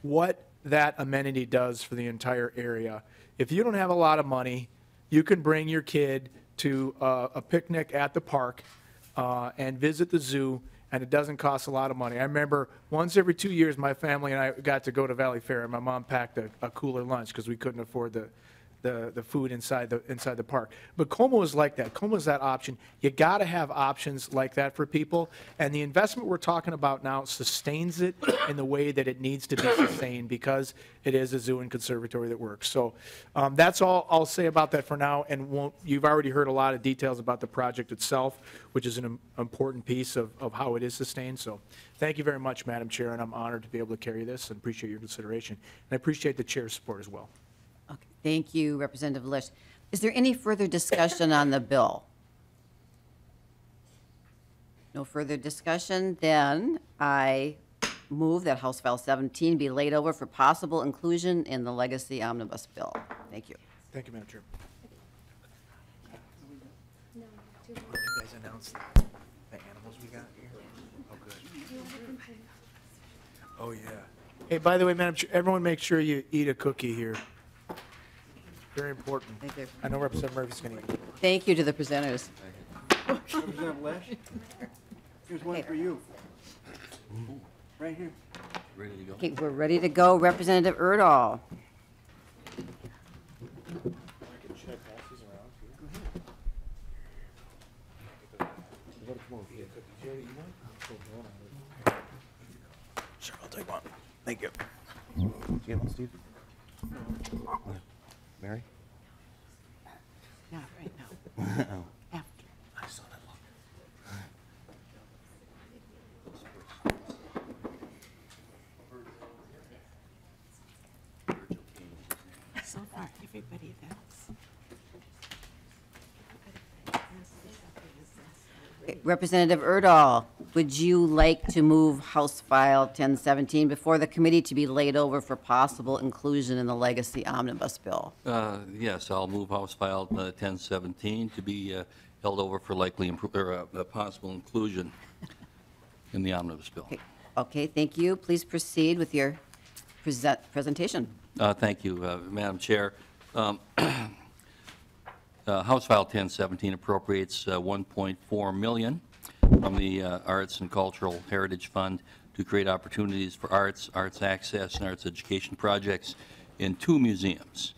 M: what that amenity does for the entire area. If you don't have a lot of money, you can bring your kid to a picnic at the park and visit the zoo, and it doesn't cost a lot of money. I remember once every 2 years, my family and I got to go to Valley Fair, and my mom packed a cooler lunch because we couldn't afford the food inside the park. But Como is like that. Como is that option. You got to have options like that for people, and the investment we're talking about now sustains it in the way that it needs to be sustained, because it is a zoo and conservatory that works. So that's all I'll say about that for now, and you've already heard a lot of details about the project itself, which is an important piece of how it is sustained. So thank you very much, Madam Chair, and I'm honored to be able to carry this and appreciate your consideration. And I appreciate the chair's support as well.
A: Okay, thank you, Representative Lesch. Is there any further discussion on the bill? No further discussion, then I move that House File 17 be laid over for possible inclusion in the Legacy Omnibus Bill. Thank you.
M: Thank you, Madam Chair.
J: No,
M: You guys announced the animals we got here? Oh, good. Oh, yeah. Hey, by the way, Madam Chair, everyone make sure you eat a cookie here. Very important.
A: Thank you.
M: I know Representative Murphy's going to eat.
A: Thank you to the presenters.
B: Representative Lesch, here's one for you. Right here.
F: Ready to go?
A: Okay, we're ready to go. Representative Urdahl.
M: Sure, I'll take one. Thank you.
B: Steve? Mary?
A: Not right now. After.
M: I saw that look.
K: So far, everybody that's.
A: Okay, Representative Urdahl. would you like to move House File 1017 before the committee to be laid over for possible inclusion in the Legacy Omnibus Bill?
F: Yes, I'll move House File 1017 to be held over for likely possible inclusion in the omnibus bill.
A: Okay, thank you. Please proceed with your presentation.
F: Thank you, Madam Chair. House File 1017 appropriates $1.4 million from the Arts and Cultural Heritage Fund to create opportunities for arts access, and arts education projects in 2 museums,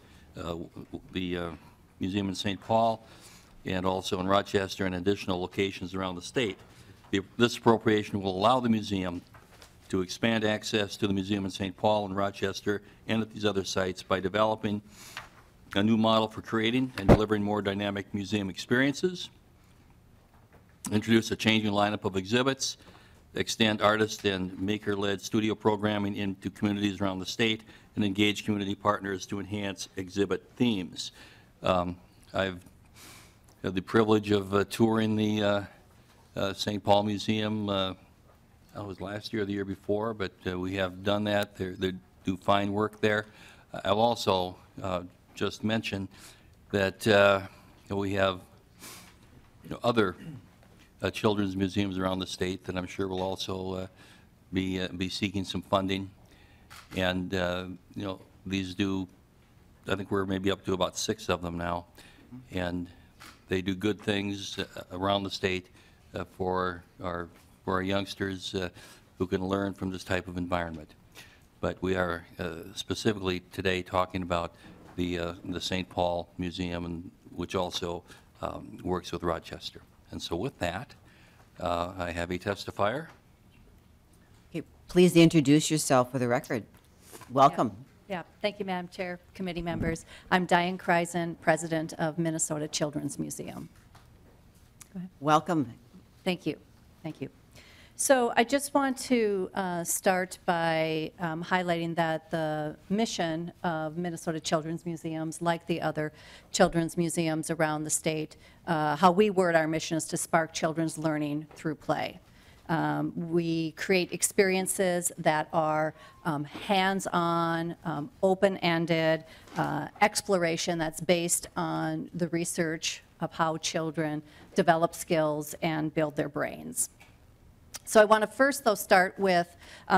F: the museum in St. Paul and also in Rochester and additional locations around the state. This appropriation will allow the museum to expand access to the museum in St. Paul and Rochester and at these other sites by developing a new model for creating and delivering more dynamic museum experiences, introduce a changing lineup of exhibits, extend artist and maker-led studio programming into communities around the state, and engage community partners to enhance exhibit themes. I've had the privilege of touring the St. Paul Museum, that was last year or the year before, but we have done that. They do fine work there. I'll also just mention that we have other children's museums around the state that I'm sure will also be seeking some funding. And these do, I think we're maybe up to about 6 of them now, and they do good things around the state for our youngsters who can learn from this type of environment. But we are specifically today talking about the St. Paul Museum, and which also works with Rochester. And so with that, I have a testifier.
A: Okay, please introduce yourself for the record. Welcome.
N: Yeah, thank you, Madam Chair, committee members. I'm Diane Kreisen, president of Minnesota Children's Museum. Go ahead.
A: Welcome.
N: Thank you. Thank you. So I just want to start by highlighting that the mission of Minnesota Children's Museums, like the other children's museums around the state, how we word our mission is to spark children's learning through play. We create experiences that are hands-on, open-ended, exploration that's based on the research of how children develop skills and build their brains. So I want to first, though, start with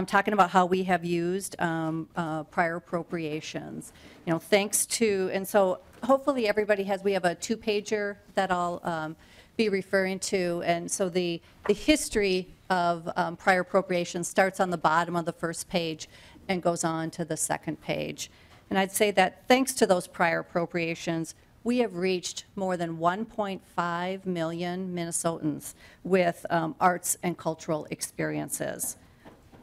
N: talking about how we have used prior appropriations. Thanks to, and so hopefully everybody has, we have a 2-pager that I'll be referring to, and so the history of prior appropriations starts on the bottom of the first page and goes on to the second page. And I'd say that thanks to those prior appropriations, we have reached more than 1.5 million Minnesotans with arts and cultural experiences.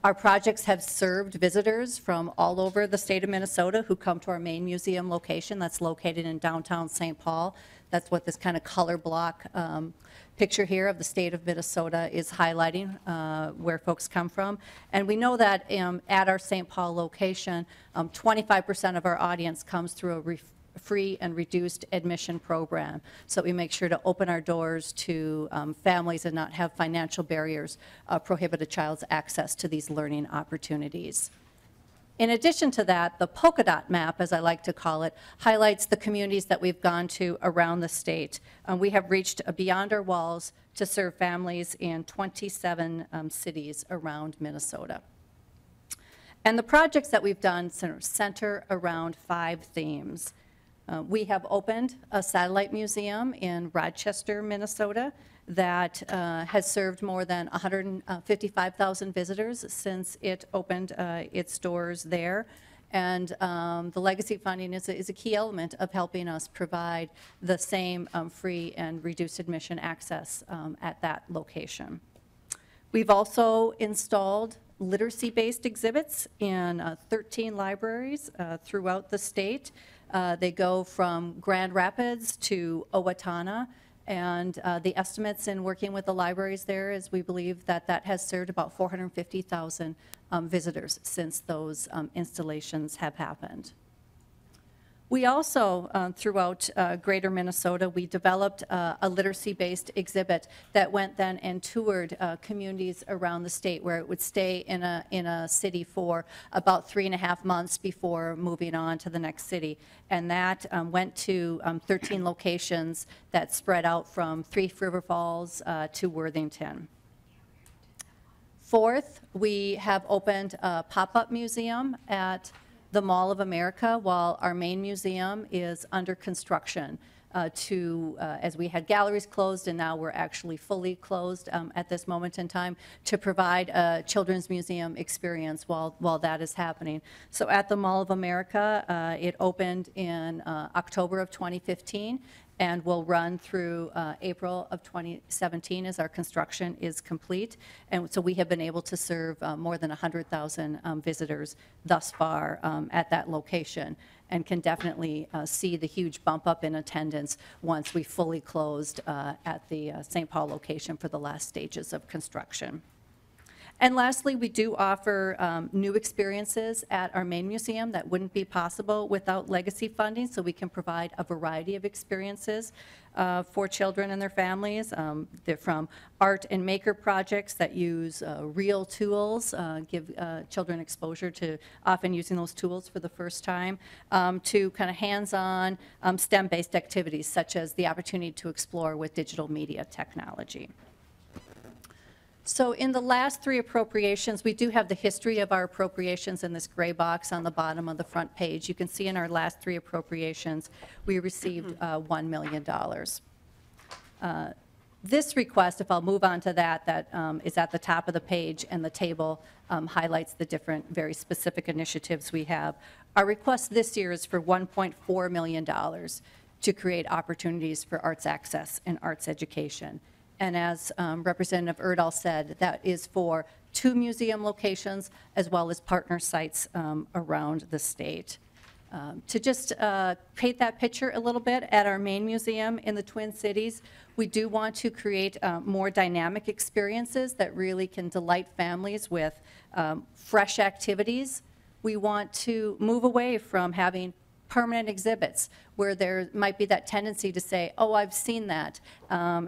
N: Our projects have served visitors from all over the state of Minnesota who come to our main museum location that's located in downtown St. Paul. That's what this kind of color block picture here of the state of Minnesota is highlighting, where folks come from. And we know that at our St. Paul location, 25% of our audience comes through a free and reduced admission program. So we make sure to open our doors to families and not have financial barriers prohibit a child's access to these learning opportunities. In addition to that, the polka dot map, as I like to call it, highlights the communities that we've gone to around the state. We have reached beyond our walls to serve families in 27 cities around Minnesota. And the projects that we've done center around 5 themes. We have opened a satellite museum in Rochester, Minnesota, that has served more than 155,000 visitors since it opened its doors there. And the legacy funding is a key element of helping us provide the same free and reduced admission access at that location. We've also installed literacy-based exhibits in 13 libraries throughout the state. They go from Grand Rapids to Owatonna, and the estimates in working with the libraries there is we believe that that has served about 450,000 visitors since those installations have happened. We also, throughout greater Minnesota, we developed a literacy-based exhibit that went then and toured communities around the state, where it would stay in a city for about 3.5 months before moving on to the next city. And that went to 13 locations that spread out from Thief River Falls to Worthington. Fourth, we have opened a pop-up museum at the Mall of America, while our main museum is under construction as we had galleries closed, and now we're actually fully closed at this moment in time, to provide a children's museum experience while that is happening. So at the Mall of America, it opened in October of 2015, and will run through April of 2017 as our construction is complete. And so we have been able to serve more than 100,000 visitors thus far at that location, and can definitely see the huge bump up in attendance once we fully closed at the St. Paul location for the last stages of construction. And lastly, we do offer new experiences at our main museum that wouldn't be possible without legacy funding, so we can provide a variety of experiences for children and their families. They're from art and maker projects that use real tools, give children exposure to often using those tools for the first time, to kind of hands-on STEM-based activities, such as the opportunity to explore with digital media technology. So in the last 3 appropriations, we do have the history of our appropriations in this gray box on the bottom of the front page. You can see in our last 3 appropriations, we received $1 million. This request, if I'll move on to that is at the top of the page, and the table highlights the different very specific initiatives we have. Our request this year is for $1.4 million to create opportunities for arts access and arts education. And as Representative Urdahl said, that is for 2 museum locations as well as partner sites around the state. To just paint that picture a little bit, at our main museum in the Twin Cities, we do want to create more dynamic experiences that really can delight families with fresh activities. We want to move away from having permanent exhibits where there might be that tendency to say, oh, I've seen that,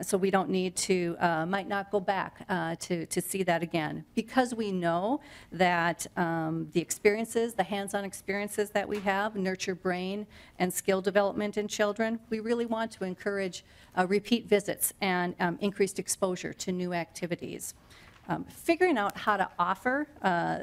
N: so we don't need to, might not go back to see that again. Because we know that the experiences, the hands-on experiences that we have nurture brain and skill development in children, we really want to encourage repeat visits and increased exposure to new activities. Figuring out how to offer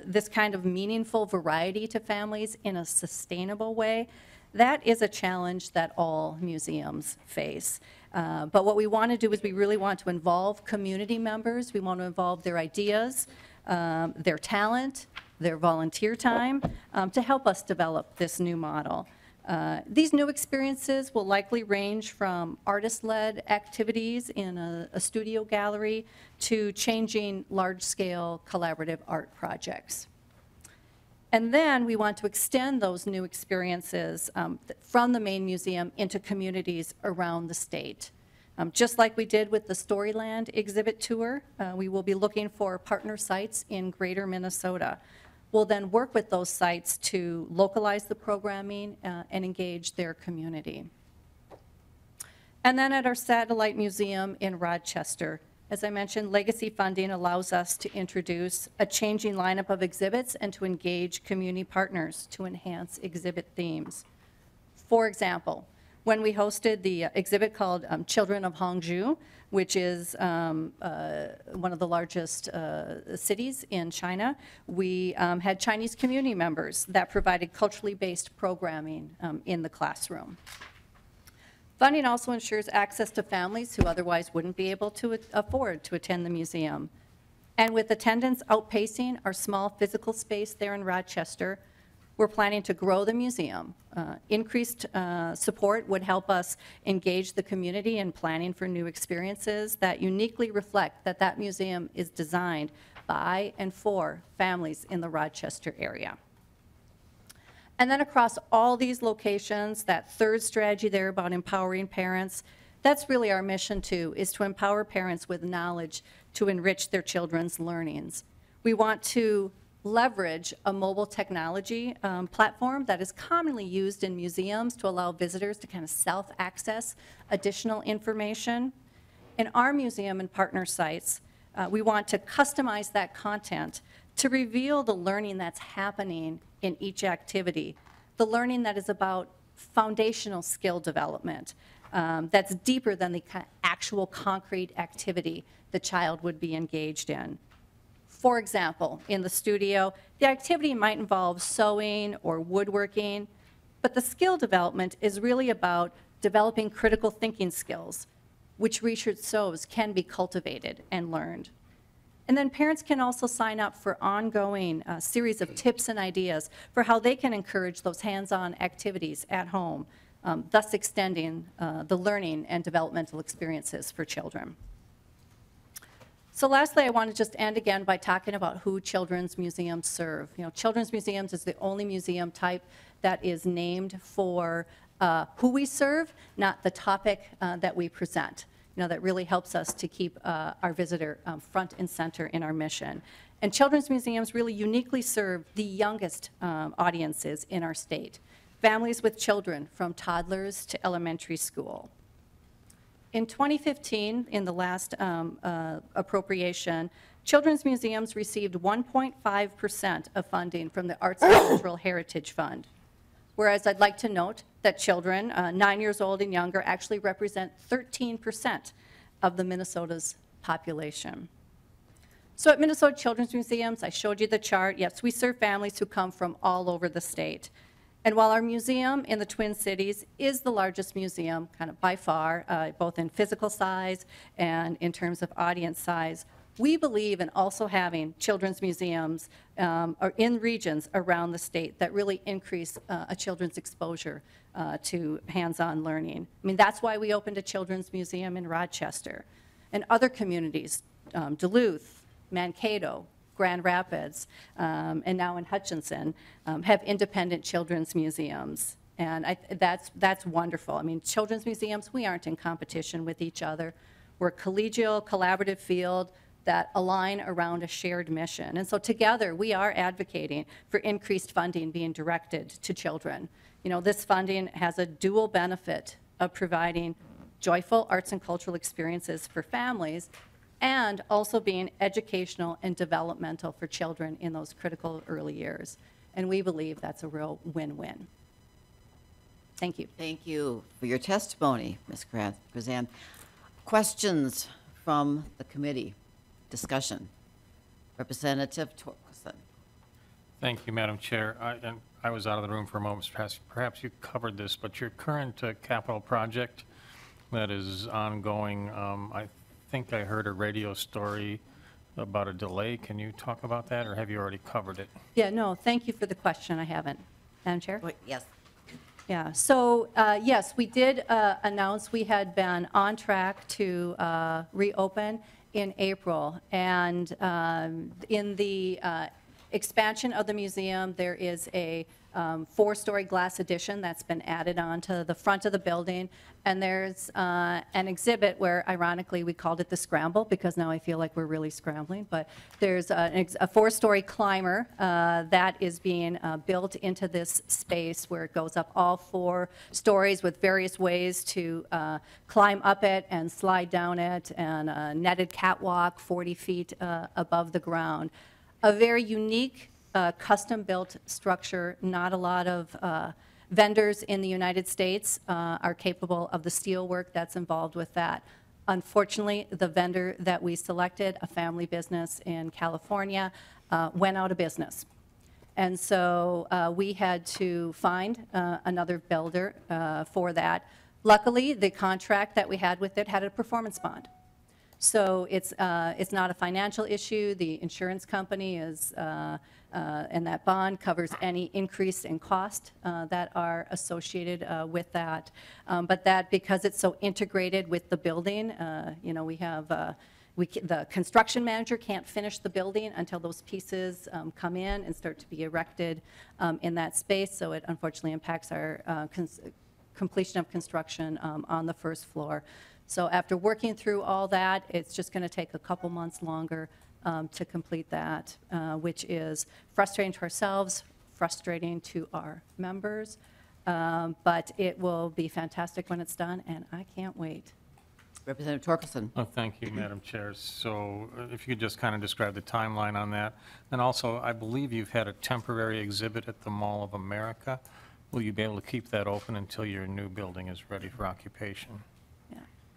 N: this kind of meaningful variety to families in a sustainable way, that is a challenge that all museums face. But what we want to do is we really want to involve community members. We want to involve their ideas, their talent, their volunteer time to help us develop this new model. These new experiences will likely range from artist-led activities in a studio gallery to changing large-scale collaborative art projects. And then we want to extend those new experiences from the main museum into communities around the state. Just like we did with the Storyland exhibit tour, we will be looking for partner sites in greater Minnesota. We'll then work with those sites to localize the programming and engage their community. And then at our satellite museum in Rochester, as I mentioned, legacy funding allows us to introduce a changing lineup of exhibits and to engage community partners to enhance exhibit themes. For example, when we hosted the exhibit called Children of Hangzhou, which is one of the largest cities in China, we had Chinese community members that provided culturally based programming in the classroom. Funding also ensures access to families who otherwise wouldn't be able to afford to attend the museum. And with attendance outpacing our small physical space there in Rochester, we're planning to grow the museum. Increased support would help us engage the community in planning for new experiences that uniquely reflect that that museum is designed by and for families in the Rochester area. And then across all these locations, that third strategy there about empowering parents, that's really our mission too, is to empower parents with knowledge to enrich their children's learnings. We want to leverage a mobile technology platform that is commonly used in museums to allow visitors to kind of self-access additional information. In our museum and partner sites, we want to customize that content to reveal the learning that's happening in each activity, the learning that is about foundational skill development, that's deeper than the actual concrete activity the child would be engaged in. For example, in the studio, the activity might involve sewing or woodworking, but the skill development is really about developing critical thinking skills, which research shows can be cultivated and learned. And then parents can also sign up for ongoing series of tips and ideas for how they can encourage those hands-on activities at home, thus extending the learning and developmental experiences for children. So lastly, I want to just end again by talking about who children's museums serve. You know, children's museums is the only museum type that is named for who we serve, not the topic that we present. You know, that really helps us to keep our visitor front and center in our mission. And children's museums really uniquely serve the youngest audiences in our state, families with children from toddlers to elementary school. In 2015, in the last appropriation, children's museums received 1.5% of funding from the Arts and Cultural Heritage Fund. Whereas I'd like to note that children 9 years old and younger actually represent 13% of the Minnesota's population. So at Minnesota Children's Museums, I showed you the chart. Yes, we serve families who come from all over the state. And while our museum in the Twin Cities is the largest museum, kind of by far, both in physical size and in terms of audience size, we believe in also having children's museums or in regions around the state that really increase a children's exposure to hands-on learning. I mean, that's why we opened a children's museum in Rochester. And other communities, Duluth, Mankato, Grand Rapids, and now in Hutchinson, have independent children's museums. And that's wonderful. I mean, children's museums, we aren't in competition with each other. We're a collegial, collaborative field that align around a shared mission. And so together, we are advocating for increased funding being directed to children. You know, this funding has a dual benefit of providing joyful arts and cultural experiences for families and also being educational and developmental for children in those critical early years. And we believe that's a real win-win. Thank you.
A: Thank you for your testimony, Ms. Krazan. Questions from the committee? Discussion. Representative Torkelson.
O: Thank you, Madam Chair. I was out of the room for a moment. Perhaps you covered this, but your current capital project that is ongoing, I think I heard a radio story about a delay. Can you talk about that, or have you already covered it?
N: Yeah, no, thank you for the question. I haven't. Madam Chair?
A: Wait, yes.
N: Yeah, so yes, we did announce we had been on track to reopen in April. And in the expansion of the museum, there is a 4-story glass addition that's been added on to the front of the building. And there's an exhibit where, ironically, we called it the Scramble, because now I feel like we're really scrambling. But there's a 4-story climber that is being built into this space where it goes up all 4 stories with various ways to climb up it and slide down it, and a netted catwalk 40 feet above the ground. A very unique custom-built structure. Not a lot of vendors in the United States are capable of the steel work that's involved with that. Unfortunately, the vendor that we selected, a family business in California, went out of business. And so we had to find another builder for that. Luckily, the contract that we had with it had a performance bond. So it's not a financial issue. The insurance company is, and that bond covers any increase in cost that are associated with that. But that, because it's so integrated with the building, you know, we have, the construction manager can't finish the building until those pieces come in and start to be erected in that space. So it unfortunately impacts our completion of construction on the first floor. So after working through all that, it's just going to take a couple months longer to complete that, which is frustrating to ourselves, frustrating to our members, but it will be fantastic when it's done, and I can't wait.
A: Representative Torkelson.
O: Oh, thank you, Madam Chair. So if you could just kind of describe the timeline on that. And also, I believe you've had a temporary exhibit at the Mall of America. Will you be able to keep that open until your new building is ready for occupation?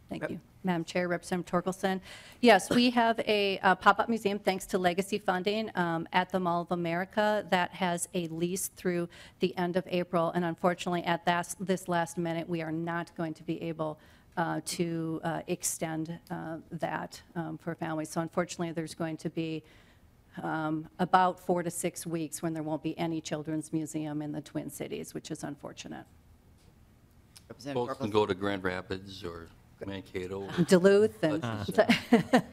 N: Thank you. Madam Chair, Representative Torkelson. Yes, we have a pop-up museum, thanks to legacy funding, at the Mall of America that has a lease through the end of April. And unfortunately, at this last minute, we are not going to be able to extend that for families. So unfortunately, there's going to be about 4 to 6 weeks when there won't be any children's museum in the Twin Cities, which is unfortunate.
F: Folks can go to Grand Rapids or Mankato.
N: Duluth and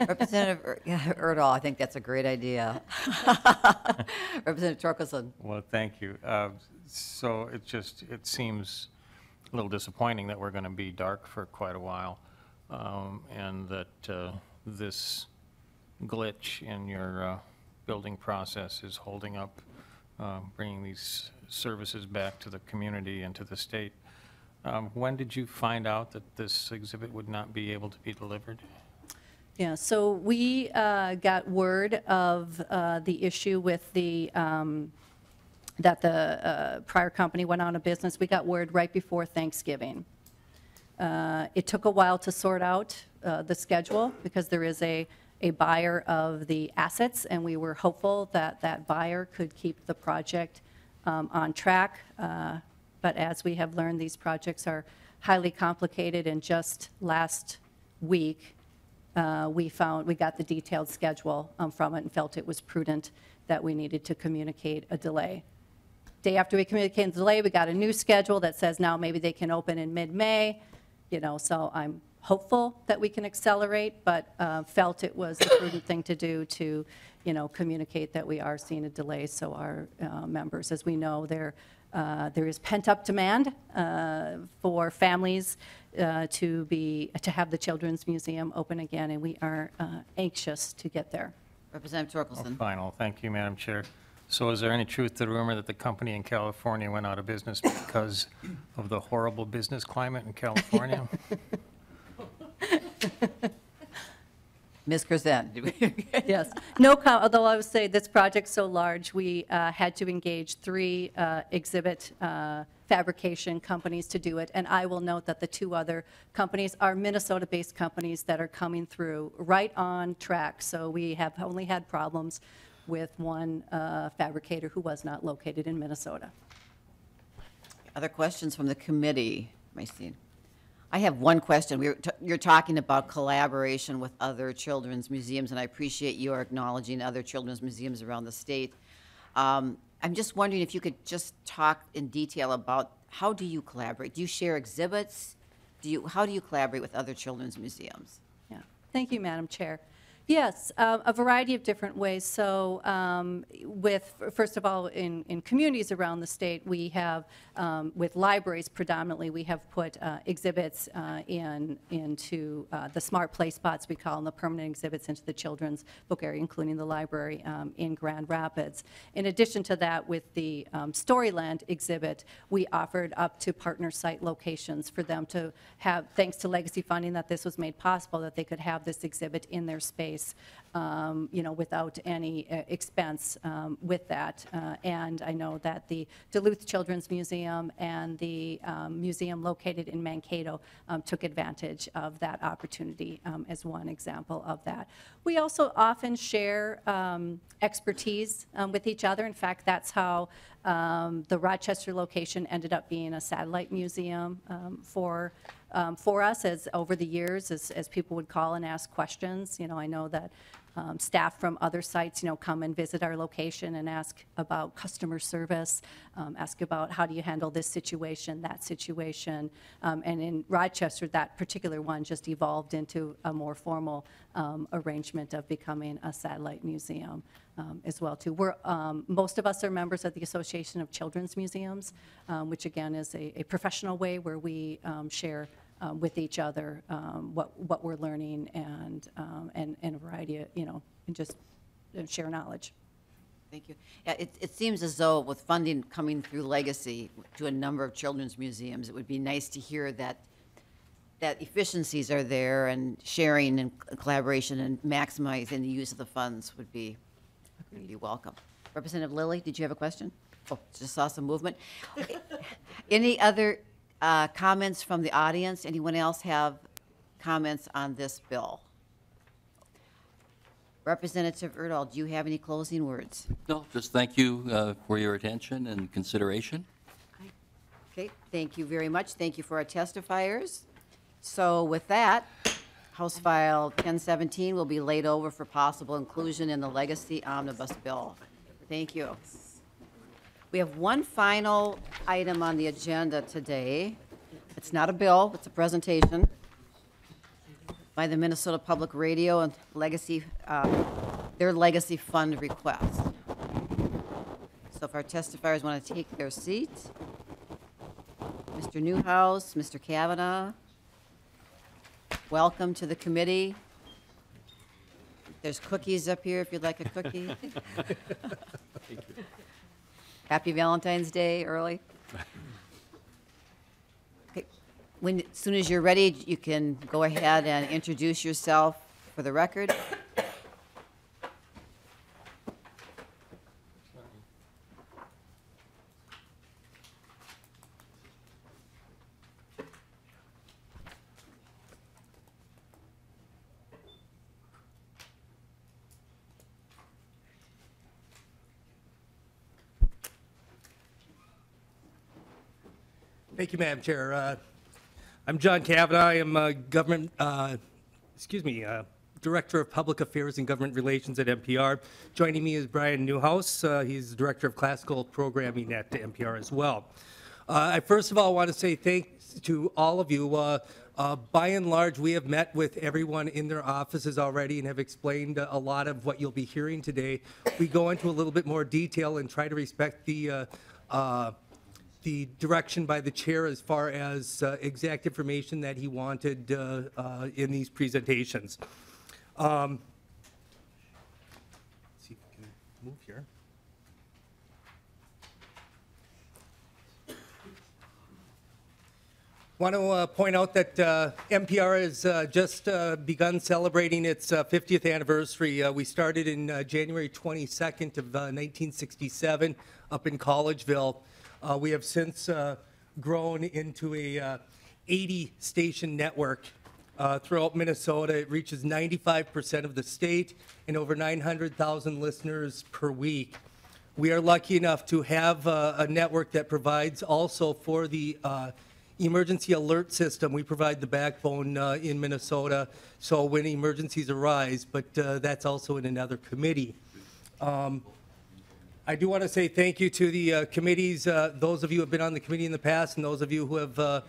A: Representative Urdahl, I think that's a great idea. Representative Torkelson.
O: Well, thank you. So it seems a little disappointing that we're going to be dark for quite a while, and that this glitch in your building process is holding up bringing these services back to the community and to the state. When did you find out that this exhibit would not be able to be delivered?
N: Yeah, so we got word of the issue with the, that the prior company went out of business. We got word right before Thanksgiving. It took a while to sort out the schedule because there is a buyer of the assets, and we were hopeful that that buyer could keep the project on track. But as we have learned, these projects are highly complicated, and just last week, we got the detailed schedule from it and felt it was prudent that we needed to communicate a delay. Day after we communicated the delay, we got a new schedule that says now maybe they can open in mid-May, so I'm hopeful that we can accelerate, but felt it was the prudent thing to do to, communicate that we are seeing a delay, so our members, as we know, there is pent-up demand for families to have the Children's Museum open again, and we are anxious to get there.
A: Representative Torkelson.
O: Final. Thank you, Madam Chair. So is there any truth to the rumor that the company in California went out of business because of the horrible business climate in California?
A: Ms. Krzan.
N: Yes. Although I would say this project's so large, we had to engage 3 exhibit fabrication companies to do it. And I will note that the 2 other companies are Minnesota-based companies that are coming through right on track. So we have only had problems with one fabricator who was not located in Minnesota.
A: Other questions from the committee? I have one question. You're talking about collaboration with other children's museums, and I appreciate your acknowledging other children's museums around the state. I'm just wondering if you could just talk in detail about how do you collaborate? Do you share exhibits? How do you collaborate with other children's museums?
N: Yeah. Thank you, Madam Chair. Yes, a variety of different ways. So first of all, in communities around the state, we have, with libraries predominantly, we have put exhibits into the smart play spots, we call them, the permanent exhibits into the children's book area, including the library in Grand Rapids. In addition to that, with the Storyland exhibit, we offered up to partner site locations for them to have, thanks to legacy funding that this was made possible, that they could have this exhibit in their space. Without any expense with that. And I know that the Duluth Children's Museum and the museum located in Mankato took advantage of that opportunity as one example of that. We also often share expertise with each other. In fact, that's how the Rochester location ended up being a satellite museum for us as over the years, as people would call and ask questions. I know that staff from other sites, come and visit our location and ask about customer service, ask about how do you handle this situation, that situation. And in Rochester, that particular one just evolved into a more formal arrangement of becoming a satellite museum as well, too. Most of us are members of the Association of Children's Museums, which again is a professional way where we share with each other, what we're learning and a variety of, and just share knowledge.
A: Thank you. Yeah, it seems as though with funding coming through Legacy to a number of children's museums, it would be nice to hear that efficiencies are there and sharing and collaboration and maximizing the use of the funds would be welcome. Representative Lilly, did you have a question? Oh, just saw some movement. Any other comments from the audience? Anyone else have comments on this bill? Representative Urdahl, do you have any closing words?
F: No, just thank you for your attention and consideration.
A: Okay, thank you very much. Thank you for our testifiers. So with that, House File 1017 will be laid over for possible inclusion in the Legacy Omnibus Bill. Thank you. We have one final item on the agenda today. It's not a bill, it's a presentation by the Minnesota Public Radio and Legacy, their Legacy Fund request. So if our testifiers want to take their seats, Mr. Newhouse, Mr. Kavanaugh, welcome to the committee. There's cookies up here if you'd like a cookie. Happy Valentine's Day early. Okay. As soon as you're ready, you can go ahead and introduce yourself for the record.
P: Thank you, Madam Chair. I'm John Kavanaugh. I am Director of Public Affairs and Government Relations at NPR. Joining me is Brian Newhouse. He's the Director of Classical Programming at NPR as well. I first of all want to say thanks to all of you. By and large, we have met with everyone in their offices already and have explained a lot of what you'll be hearing today. We go into a little bit more detail and try to respect the direction by the chair as far as exact information that he wanted in these presentations. Let's see if we can move here. Want to point out that NPR has just begun celebrating its 50th anniversary. We started in January 22nd of 1967 up in Collegeville. We have since grown into a 80-station network throughout Minnesota. It reaches 95% of the state and over 900,000 listeners per week. We are lucky enough to have a network that provides also for the emergency alert system. We provide the backbone in Minnesota, so when emergencies arise, but that's also in another committee. I do want to say thank you to the committees, those of you who have been on the committee in the past and those of you who have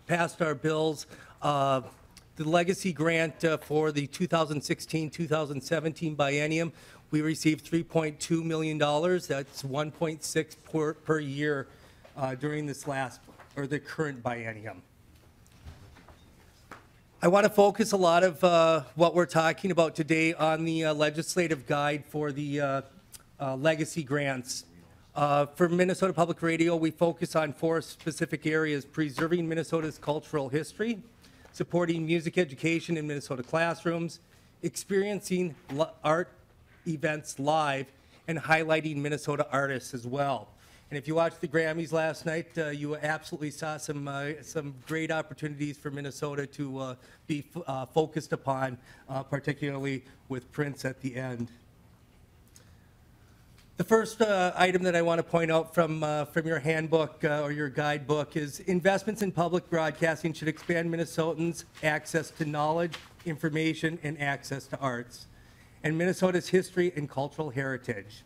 P: passed our bills. The legacy grant for the 2016-2017 biennium, we received $3.2 million. That's 1.6 per year during this the current biennium. I want to focus a lot of what we're talking about today on the legislative guide for the legacy grants. For Minnesota Public Radio, we focus on 4 specific areas: preserving Minnesota's cultural history, supporting music education in Minnesota classrooms, experiencing art events live, and highlighting Minnesota artists as well. And if you watched the Grammys last night, you absolutely saw some great opportunities for Minnesota to be focused upon, particularly with Prince at the end. The first item that I want to point out from your handbook or your guidebook is investments in public broadcasting should expand Minnesotans' access to knowledge, information, and access to arts, and Minnesota's history and cultural heritage.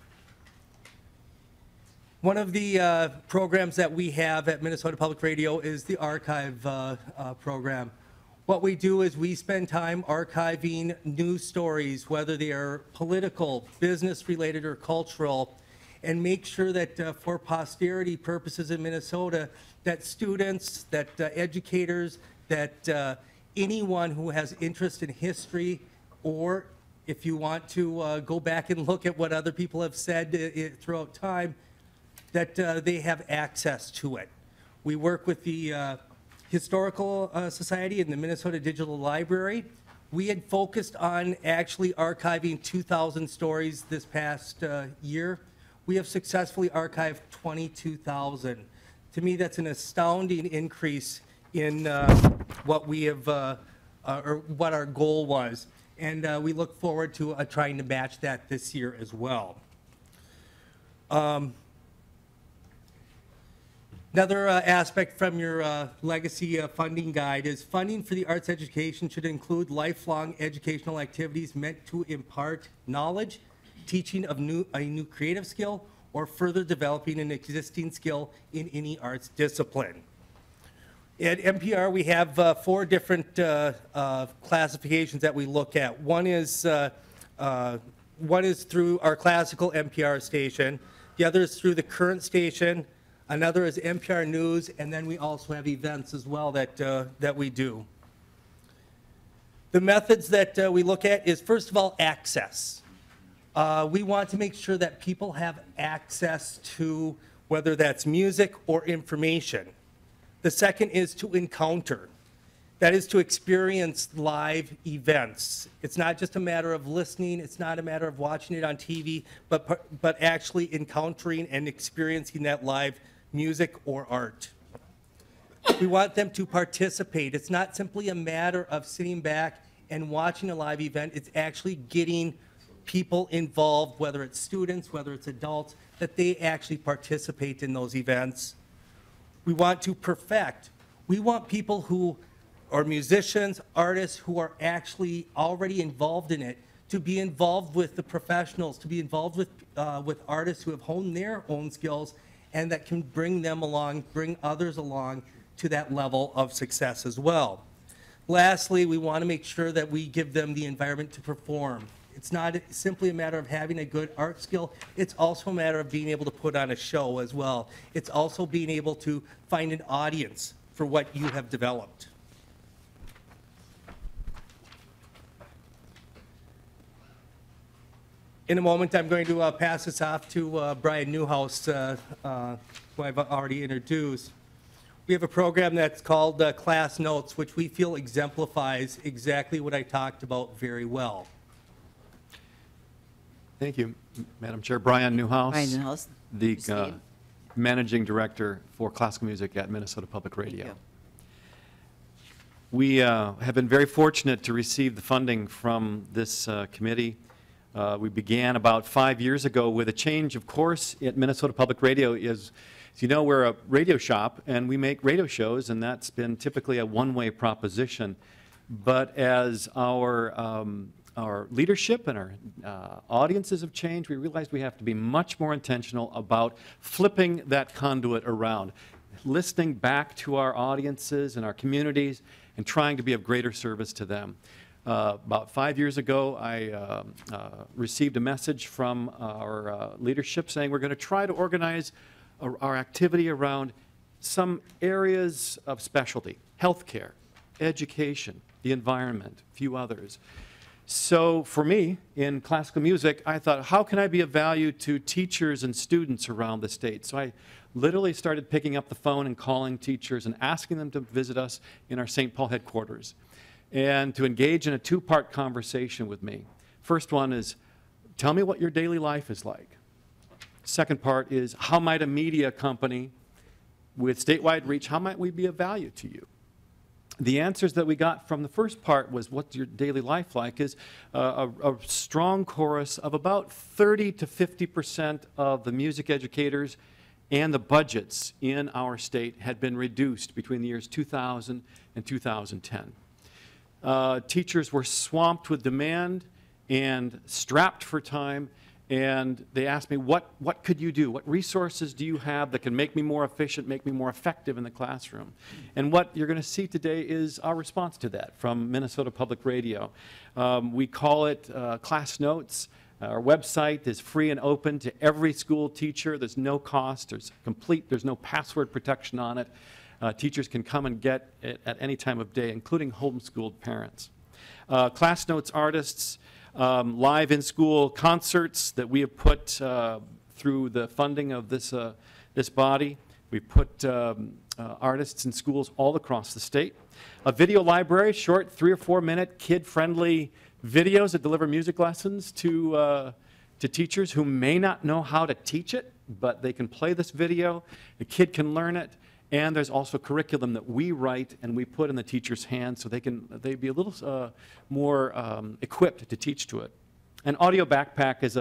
P: One of the programs that we have at Minnesota Public Radio is the archive program. What we do is we spend time archiving news stories, whether they are political, business-related, or cultural, and make sure that for posterity purposes in Minnesota, that students, that educators, that anyone who has interest in history, or if you want to go back and look at what other people have said throughout time, that they have access to it. We work with the Historical Society and the Minnesota Digital Library. We had focused on actually archiving 2,000 stories this past year. We have successfully archived 22,000. To me, that's an astounding increase in what we have, or what our goal was. And we look forward to trying to match that this year as well. Another aspect from your legacy funding guide is funding for the arts education should include lifelong educational activities meant to impart knowledge, teaching of a new creative skill, or further developing an existing skill in any arts discipline. At NPR, we have 4 different classifications that we look at. One is through our classical NPR station. The other is through the current station. Another is NPR News, and then we also have events as well that we do. The methods that we look at is, first of all, access. We want to make sure that people have access to whether that's music or information. The second is to encounter. That is to experience live events. It's not just a matter of listening, it's not a matter of watching it on TV, but actually encountering and experiencing that live music or art. We want them to participate. It's not simply a matter of sitting back and watching a live event, it's actually getting people involved, whether it's students, whether it's adults, that they actually participate in those events. We want to perfect. We want people who are musicians, artists who are actually already involved in it, to be involved with the professionals, to be involved with artists who have honed their own skills and that can bring them along, bring others along to that level of success as well. Lastly, we want to make sure that we give them the environment to perform. It's not simply a matter of having a good art skill, it's also a matter of being able to put on a show as well. It's also being able to find an audience for what you have developed. In a moment, I'm going to pass this off to Brian Newhouse, who I've already introduced. We have a program that's called Class Notes, which we feel exemplifies exactly what I talked about very well.
Q: Thank you, Madam Chair. Brian Newhouse.
A: Brian Newhouse.
Q: The Managing Director for Classical Music at Minnesota Public Radio. We have been very fortunate to receive the funding from this committee. We began about 5 years ago with a change of course at Minnesota Public Radio. As you know, we're a radio shop and we make radio shows, and that's been typically a one-way proposition. But as our leadership and our audiences have changed, we realized we have to be much more intentional about flipping that conduit around, listening back to our audiences and our communities and trying to be of greater service to them. About 5 years ago, I received a message from our leadership saying we're going to try to organize our activity around some areas of specialty: healthcare, education, the environment, a few others. So for me, in classical music, I thought, how can I be of value to teachers and students around the state? So I literally started picking up the phone and calling teachers and asking them to visit us in our St. Paul headquarters and to engage in a 2-part conversation with me. First one is, tell me what your daily life is like. Second part is, how might a media company with statewide reach, how might we be of value to you? The answers that we got from the first part was, what's your daily life like, is a strong chorus of about 30 to 50% of the music educators and the budgets in our state had been reduced between the years 2000 and 2010. Teachers were swamped with demand and strapped for time, and they asked me, what could you do? What resources do you have that can make me more efficient, make me more effective in the classroom? And what you're going to see today is our response to that from Minnesota Public Radio. We call it Class Notes. Our website is free and open to every school teacher. There's no cost. There's no password protection on it. Teachers can come and get it at any time of day, including homeschooled parents. Class Notes artists, live in-school concerts that we have put through the funding of this body. We put artists in schools all across the state. A video library, short 3 or 4 minute kid-friendly videos that deliver music lessons to teachers who may not know how to teach it, but they can play this video, the kid can learn it, and there's also curriculum that we write and we put in the teacher's hands so they'd be a little more equipped to teach to it. An audio backpack is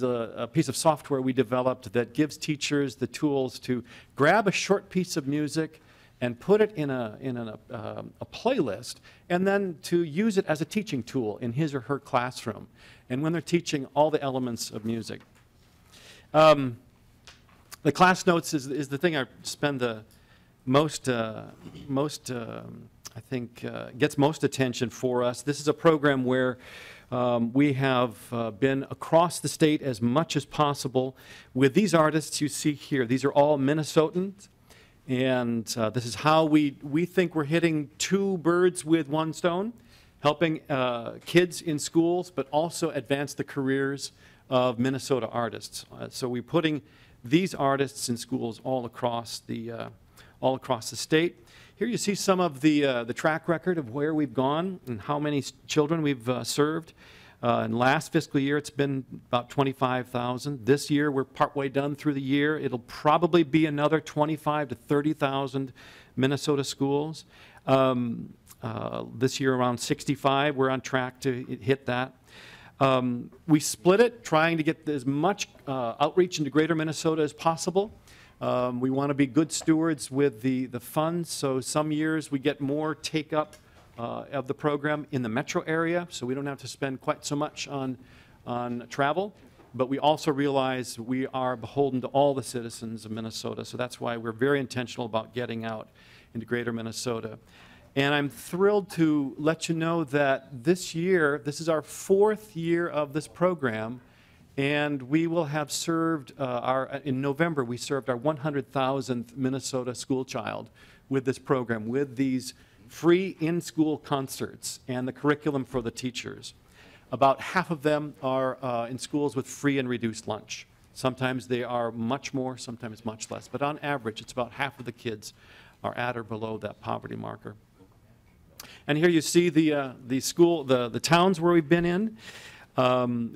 Q: a piece of software we developed that gives teachers the tools to grab a short piece of music and put it in a playlist, and then to use it as a teaching tool in his or her classroom, and when they're teaching all the elements of music. The Class Notes is the thing I spend the most, I think, gets most attention for us. This is a program where we have been across the state as much as possible with these artists you see here. These are all Minnesotans. And this is how we think we're hitting 2 birds with 1 stone, helping kids in schools, but also advance the careers of Minnesota artists. So we're putting these artists in schools all across the state. Here you see some of the track record of where we've gone and how many children we've served. In last fiscal year, it's been about 25,000. This year, we're partway done through the year. It'll probably be another 25 to 30,000 Minnesota schools. This year, around 65. We're on track to hit that. We split it, trying to get as much outreach into greater Minnesota as possible. We want to be good stewards with the funds, so some years we get more take-up of the program in the metro area, so we don't have to spend quite so much on travel. But we also realize we are beholden to all the citizens of Minnesota, so that's why we're very intentional about getting out into greater Minnesota. And I'm thrilled to let you know that this year, this is our 4th year of this program, and we will have served in November, we served our 100,000th Minnesota school child with this program, with these free in-school concerts and the curriculum for the teachers. About half of them are in schools with free and reduced lunch. Sometimes they are much more, sometimes much less, but on average, it's about half of the kids are at or below that poverty marker. And here you see the towns where we've been in. One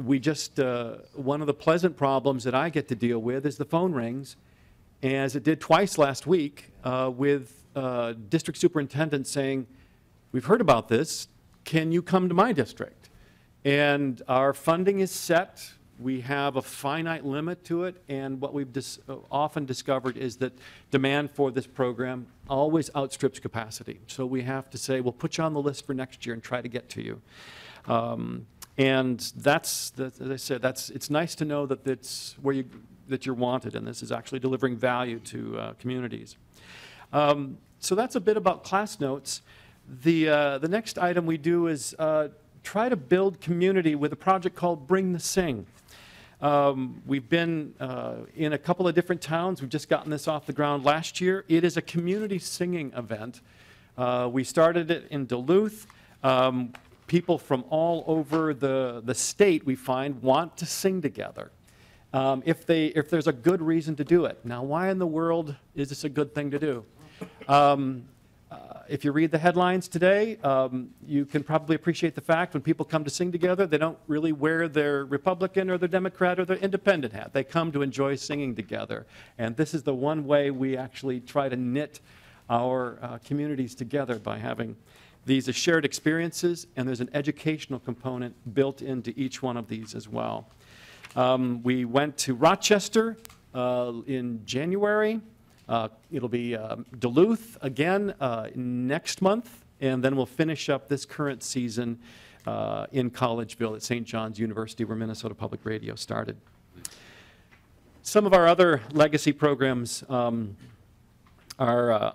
Q: of the pleasant problems that I get to deal with is the phone rings, as it did twice last week, with district superintendent saying, we've heard about this, can you come to my district? And our funding is set. We have a finite limit to it, and what we've often discovered is that demand for this program always outstrips capacity. So we have to say, we'll put you on the list for next year and try to get to you. And as I said, it's nice to know that that you're wanted, and this is actually delivering value to communities. So that's a bit about Class Notes. The next item we do is try to build community with a project called Bring the Sing. We've been in a couple of different towns. We've just gotten this off the ground last year. It is a community singing event. We started it in Duluth. People from all over the state, we find, want to sing together if there's a good reason to do it. Now, why in the world is this a good thing to do? If you read the headlines today, you can probably appreciate the fact when people come to sing together, they don't really wear their Republican or their Democrat or their independent hat. They come to enjoy singing together. And this is the one way we actually try to knit our communities together, by having these as shared experiences, and there's an educational component built into each one of these as well. We went to Rochester in January. It'll be Duluth again next month, and then we'll finish up this current season in Collegeville at St. John's University, where Minnesota Public Radio started. Some of our other legacy programs are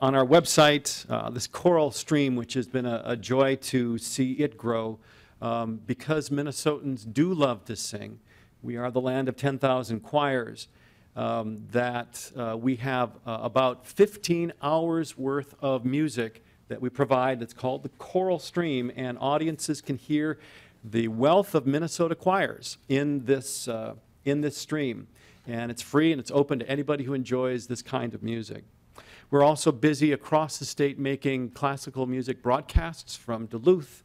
Q: on our website. This Choral Stream, which has been a joy to see it grow Because Minnesotans do love to sing, we are the land of 10,000 choirs, that we have about 15 hours worth of music that we provide that's called the choral stream, and audiences can hear the wealth of Minnesota choirs in this stream. And it's free and it's open to anybody who enjoys this kind of music. We're also busy across the state making classical music broadcasts from Duluth,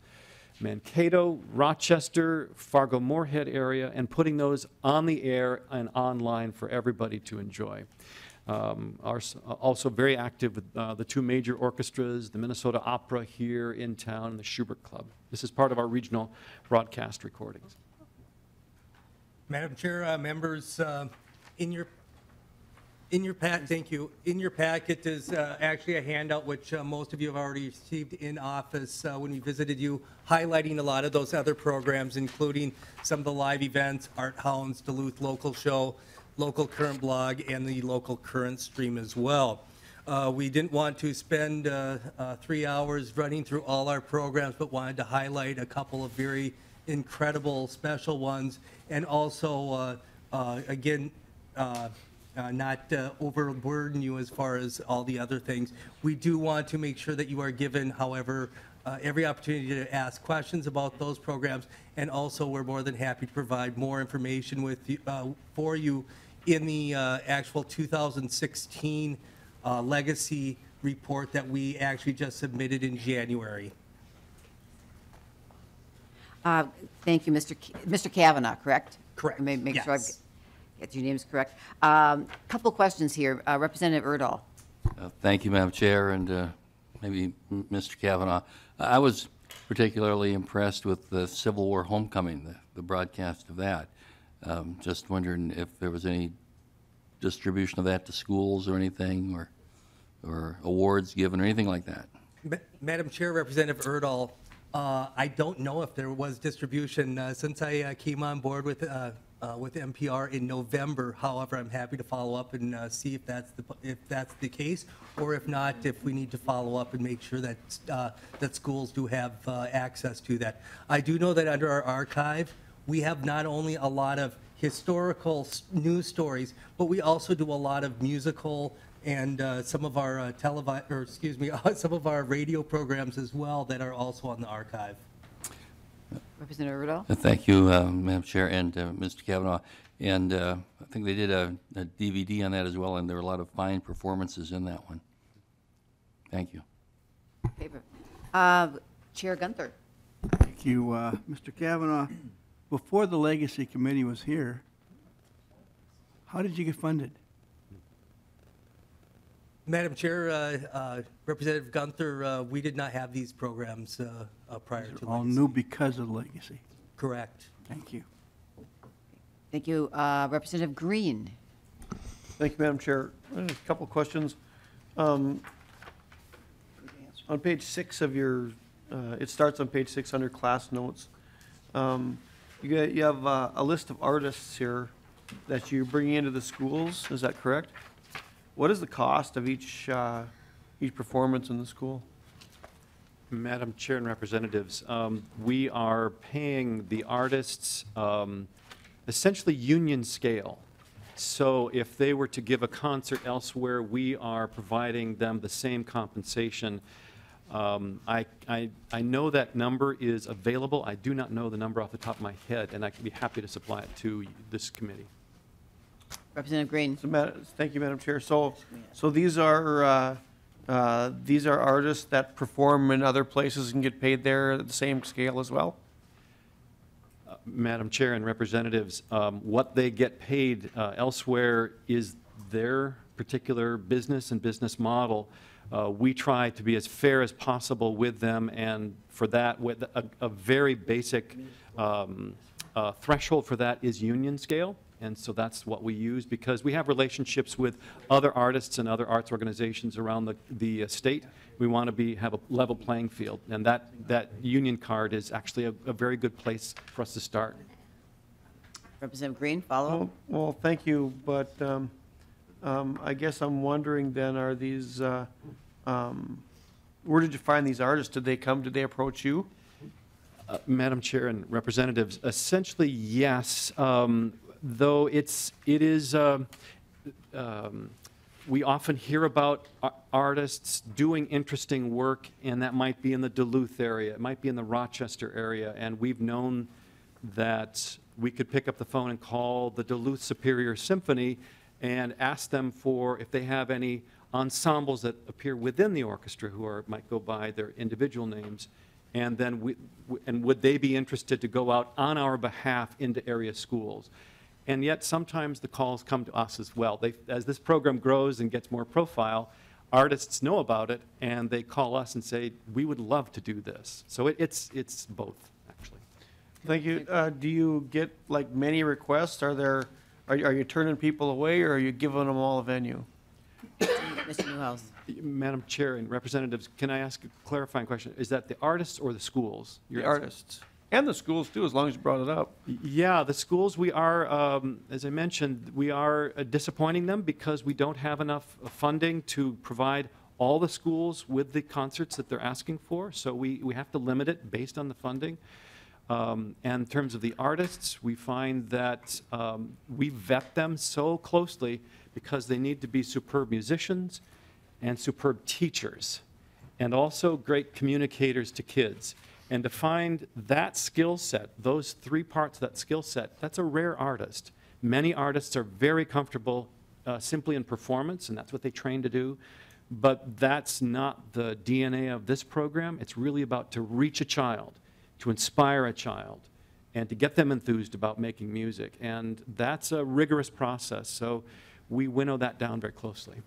Q: Mankato, Rochester, Fargo-Moorhead area, and putting those on the air and online for everybody to enjoy. Are also very active with the two major orchestras, the Minnesota Opera here in town, and the Schubert Club. This is part of our regional broadcast recordings.
P: Madam Chair, members, in your packet is actually a handout which most of you have already received in office when we visited you, highlighting a lot of those other programs, including some of the live events, Art Hounds, Duluth Local Show, Local Current Blog, and the Local Current stream as well. We didn't want to spend 3 hours running through all our programs, but wanted to highlight a couple of very incredible special ones, and also, again, not overburden you as far as all the other things. We do want to make sure that you are given, however, every opportunity to ask questions about those programs, and also we're more than happy to provide more information with you, for you in the actual 2016 legacy report that we actually just submitted in January.
A: Thank you, Mr. Kavanaugh, correct?
P: Correct.
A: Make
P: yes.
A: sure I get your names correct. Couple questions here. Representative Urdahl.
F: Thank you, Madam Chair, and maybe Mr. Kavanaugh. I was particularly impressed with the Civil War Homecoming, the broadcast of that. Just wondering if there was any distribution of that to schools or anything, or awards given or anything like that.
P: Madam Chair, Representative Urdahl, I don't know if there was distribution since I came on board with NPR in November. However, I'm happy to follow up and see if that's the case, or if not, if we need to follow up and make sure that that schools do have access to that. I do know that under our archive, we have not only a lot of historical news stories, but we also do a lot of musical and some of our some of our radio programs as well that are also on the archive.
A: Representative Urdahl.
F: Thank you, Madam Chair, and Mr. Kavanaugh. And I think they did a DVD on that as well, and there were a lot of fine performances in that one. Thank you.
A: Chair Gunther.
R: Thank you, Mr. Kavanaugh. Before the Legacy Committee was here, how did you get funded?
P: Madam Chair, Representative Gunther, we did not have these programs prior to
R: All
P: Legacy.
R: new because of Legacy.
P: Correct.
R: Thank you.
A: Thank you. Representative Green.
B: Thank you, Madam Chair. A couple of questions. On page 6 of your, it starts on page 6 under class notes. You have a list of artists here that you're bringing into the schools. Is that correct? What is the cost of each performance in the school?
Q: Madam Chair and Representatives, we are paying the artists essentially union scale. So if they were to give a concert elsewhere, we are providing them the same compensation. I know that number is available. I do not know the number off the top of my head, and I can be happy to supply it to this committee.
A: Representative Green.
B: Thank you, Madam Chair. So these are artists that perform in other places and get paid there at the same scale as well?
Q: Madam Chair and Representatives, what they get paid elsewhere is their particular business and business model. We try to be as fair as possible with them, and for that, with a very basic threshold for that is union scale. And so that's what we use, because we have relationships with other artists and other arts organizations around the state. We want to have a level playing field, and that union card is actually a very good place for us to start.
A: Representative Green, follow up.
B: Well, thank you, but I guess I'm wondering then, are these, where did you find these artists? Did they approach you?
Q: Madam Chair and representatives, essentially, yes, though we often hear about artists doing interesting work, and that might be in the Duluth area, it might be in the Rochester area, and we've known that we could pick up the phone and call the Duluth Superior Symphony and ask them for if they have any ensembles that appear within the orchestra who might go by their individual names, and then would they be interested to go out on our behalf into area schools. And yet sometimes the calls come to us as well. As this program grows and gets more profile, artists know about it and they call us and say, we would love to do this. So it's both, actually.
B: Thank you. Do you get like many requests? Are you turning people away, or are you giving them all a venue?
A: Mr. Newhouse.
Q: Madam Chair and representatives, can I ask a clarifying question? Is that the artists or the schools?
B: The artists. And the schools too, as long as you brought it up.
Q: Yeah, the schools, we are, as I mentioned, we are disappointing them because we don't have enough funding to provide all the schools with the concerts that they're asking for. So we have to limit it based on the funding. And in terms of the artists, we find that we vet them so closely because they need to be superb musicians and superb teachers, and also great communicators to kids. And to find that skill set, those three parts of that skill set, that's a rare artist. Many artists are very comfortable simply in performance, and that's what they train to do. But that's not the DNA of this program. It's really about to reach a child, to inspire a child, and to get them enthused about making music. And that's a rigorous process. So we winnow that down very closely.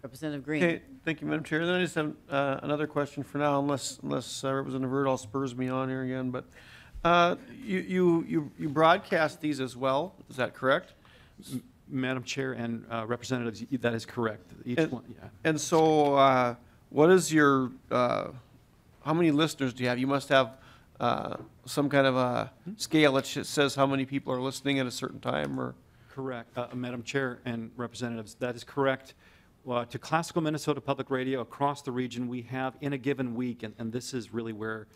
A: Representative Green.
B: Okay, thank you, Madam Chair. Then I just have another question for now, unless Representative Urdahl spurs me on here again. But you broadcast these as well, is that correct?
Q: Madam Chair and representatives, that is correct. Each one, yeah.
B: And so what is your, how many listeners do you have? You must have some kind of a scale that says how many people are listening at a certain time, or?
Q: Correct. Madam Chair and representatives, that is correct. To Classical Minnesota Public Radio across the region, we have in a given week, and this is really where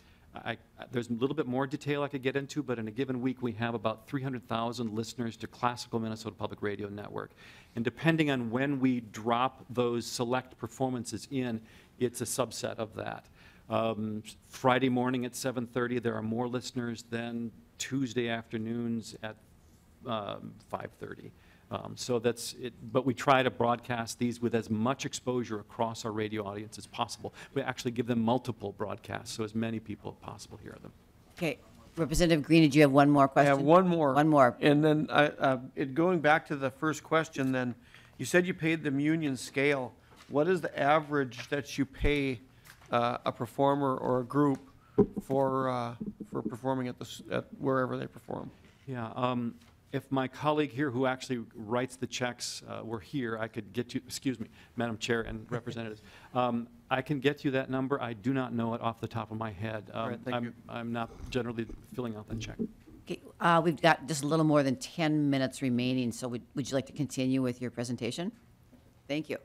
Q: there's a little bit more detail I could get into, but in a given week we have about 300,000 listeners to Classical Minnesota Public Radio Network. And depending on when we drop those select performances in, it's a subset of that. Friday morning at 7:30, there are more listeners than Tuesday afternoons at 5:30. So that's it, but we try to broadcast these with as much exposure across our radio audience as possible. We actually give them multiple broadcasts, so as many people as possible hear them.
A: Okay, Representative Green, did you have one more question?
B: I have one more.
A: One more.
B: And then going back to the first question, then you said you paid the Union scale. What is the average that you pay a performer or a group for performing at wherever they perform?
Q: Yeah. If my colleague here who actually writes the checks were here, I could get you, excuse me, Madam Chair and representatives, I can get you that number. I do not know it off the top of my head.
B: Right, thank you.
Q: I'm not generally filling out that check.
A: Okay, we've got just a little more than 10 minutes remaining, so would you like to continue with your presentation? Thank you.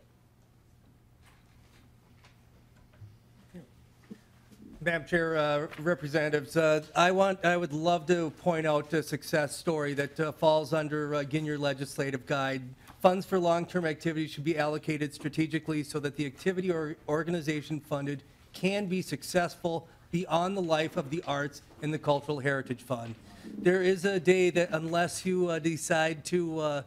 P: Madam Chair, representatives, I would love to point out a success story that falls under again your legislative guide. Funds for long-term activities should be allocated strategically so that the activity or organization funded can be successful beyond the life of the arts and the Cultural Heritage Fund. There is a day that unless you decide to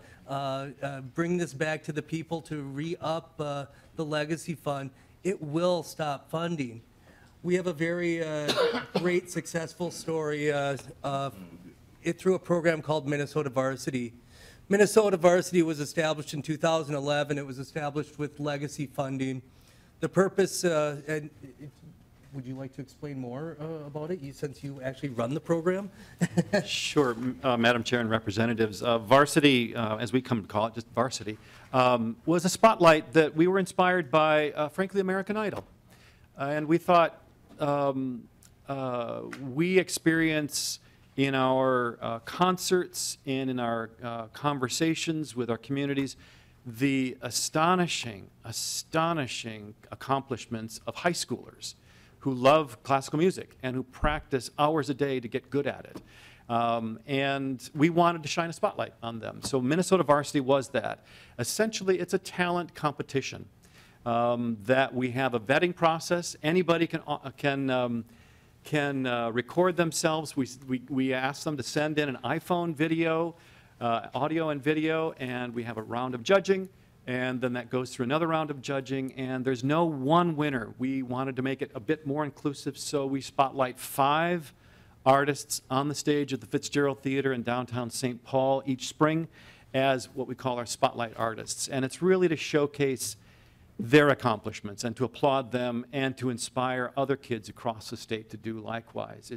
P: bring this back to the people to re-up the legacy fund, it will stop funding. We have a very great successful story through a program called Minnesota Varsity. Minnesota Varsity was established in 2011. It was established with legacy funding. The purpose, and would you like to explain more about it, since you actually run the program?
Q: Sure, Madam Chair and representatives. Varsity, as we come to call it, just Varsity, was a spotlight that we were inspired by, frankly, American Idol. And we thought, we experience in our concerts and in our conversations with our communities the astonishing accomplishments of high schoolers. who love classical music and who practice hours a day to get good at it. And we wanted to shine a spotlight on them. So Minnesota Varsity was that. Essentially, it's a talent competition that we have a vetting process. Anybody can record themselves. We ask them to send in an iPhone video, audio and video, and we have a round of judging. And then that goes through another round of judging, and there's no one winner. We wanted to make it a bit more inclusive, so we spotlight 5 artists on the stage at the Fitzgerald Theater in downtown St. Paul each spring as what we call our spotlight artists. And it's really to showcase their accomplishments and to applaud them and to inspire other kids across the state to do likewise.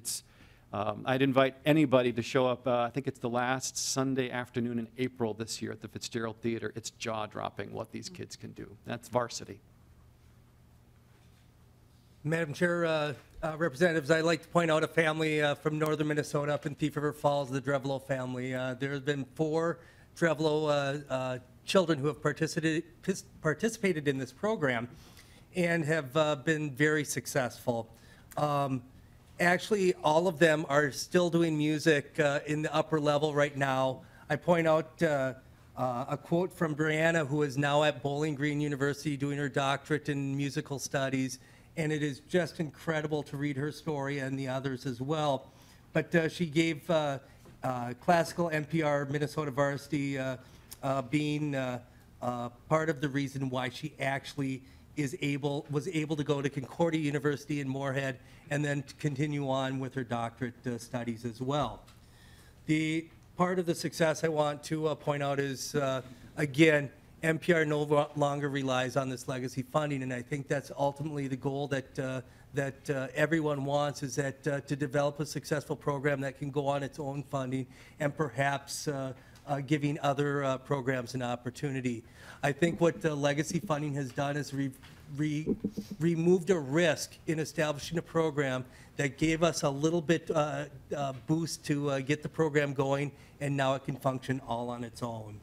Q: I'd invite anybody to show up. I think it's the last Sunday afternoon in April this year at the Fitzgerald Theater. It's jaw-dropping what these kids can do. That's varsity.
P: Madam Chair, Representatives, I'd like to point out a family from northern Minnesota up in Thief River Falls, the Drevelo family. There have been 4 Drevelo children who have participated in this program and have been very successful. Actually, all of them are still doing music in the upper level right now. I point out a quote from Brianna, who is now at Bowling Green University doing her doctorate in musical studies, and it is just incredible to read her story and the others as well. But she gave classical NPR Minnesota Varsity being part of the reason why she actually was able to go to Concordia University in Moorhead and then to continue on with her doctorate studies as well. The part of the success I want to point out is, again, NPR no longer relies on this legacy funding, and I think that's ultimately the goal that everyone wants, is that to develop a successful program that can go on its own funding and perhaps giving other programs an opportunity. I think what the legacy funding has done is removed a risk in establishing a program that gave us a little bit boost to get the program going, and now it can function all on its own.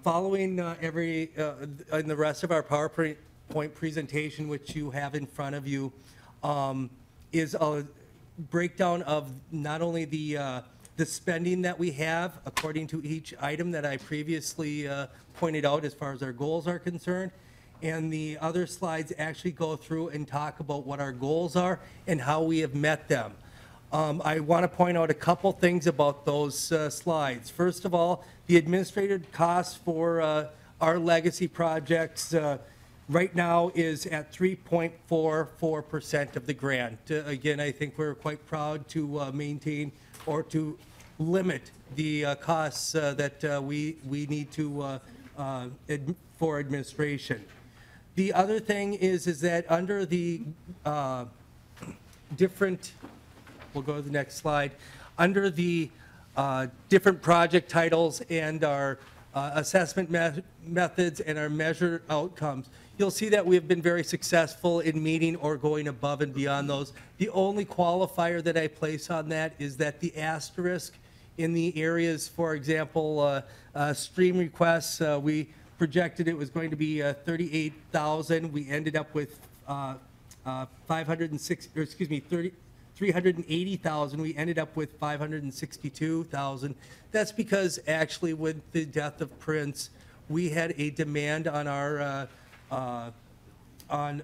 P: Following in the rest of our PowerPoint presentation, which you have in front of you, is a breakdown of not only the spending that we have according to each item that I previously pointed out as far as our goals are concerned, and the other slides actually go through and talk about what our goals are and how we have met them. I want to point out a couple things about those slides. First of all, the administrative costs for our legacy projects right now is at 3.44% of the grant. Again, I think we're quite proud to maintain or to limit the costs that we need to for administration. The other thing is that under the different, we'll go to the next slide, under the different project titles and our assessment methods and our measure outcomes, you'll see that we have been very successful in meeting or going above and beyond those. The only qualifier that I place on that is that the asterisk in the areas, for example, stream requests, we projected it was going to be 38,000. We ended up with 380,000. We ended up with 562,000. That's because actually with the death of Prince, we had a demand on our on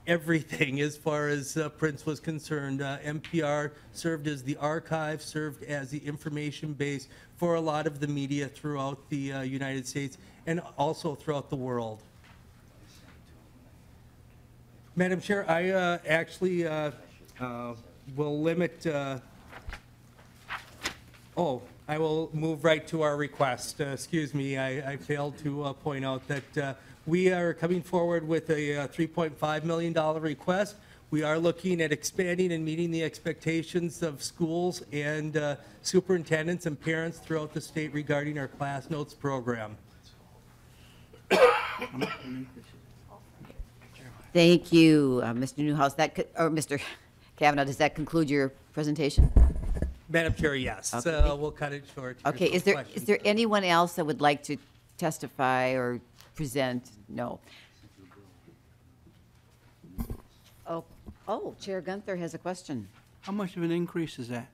P: everything as far as Prince was concerned. NPR served as the archive, served as the information base for a lot of the media throughout the United States and also throughout the world. Madam Chair, I actually will limit, I will move right to our request. Excuse me, I failed to point out that we are coming forward with a $3.5 million request. We are looking at expanding and meeting the expectations of schools and superintendents and parents throughout the state regarding our class notes program.
A: Thank you, Mr. Newhouse. Or Mr. Kavanaugh, does that conclude your presentation?
P: Madam Chair, yes.
A: Okay.
P: We'll cut it short.
A: Okay, is there anyone else that would like to testify or present? No. Oh, Chair Gunther has a question.
R: How much of an increase is that?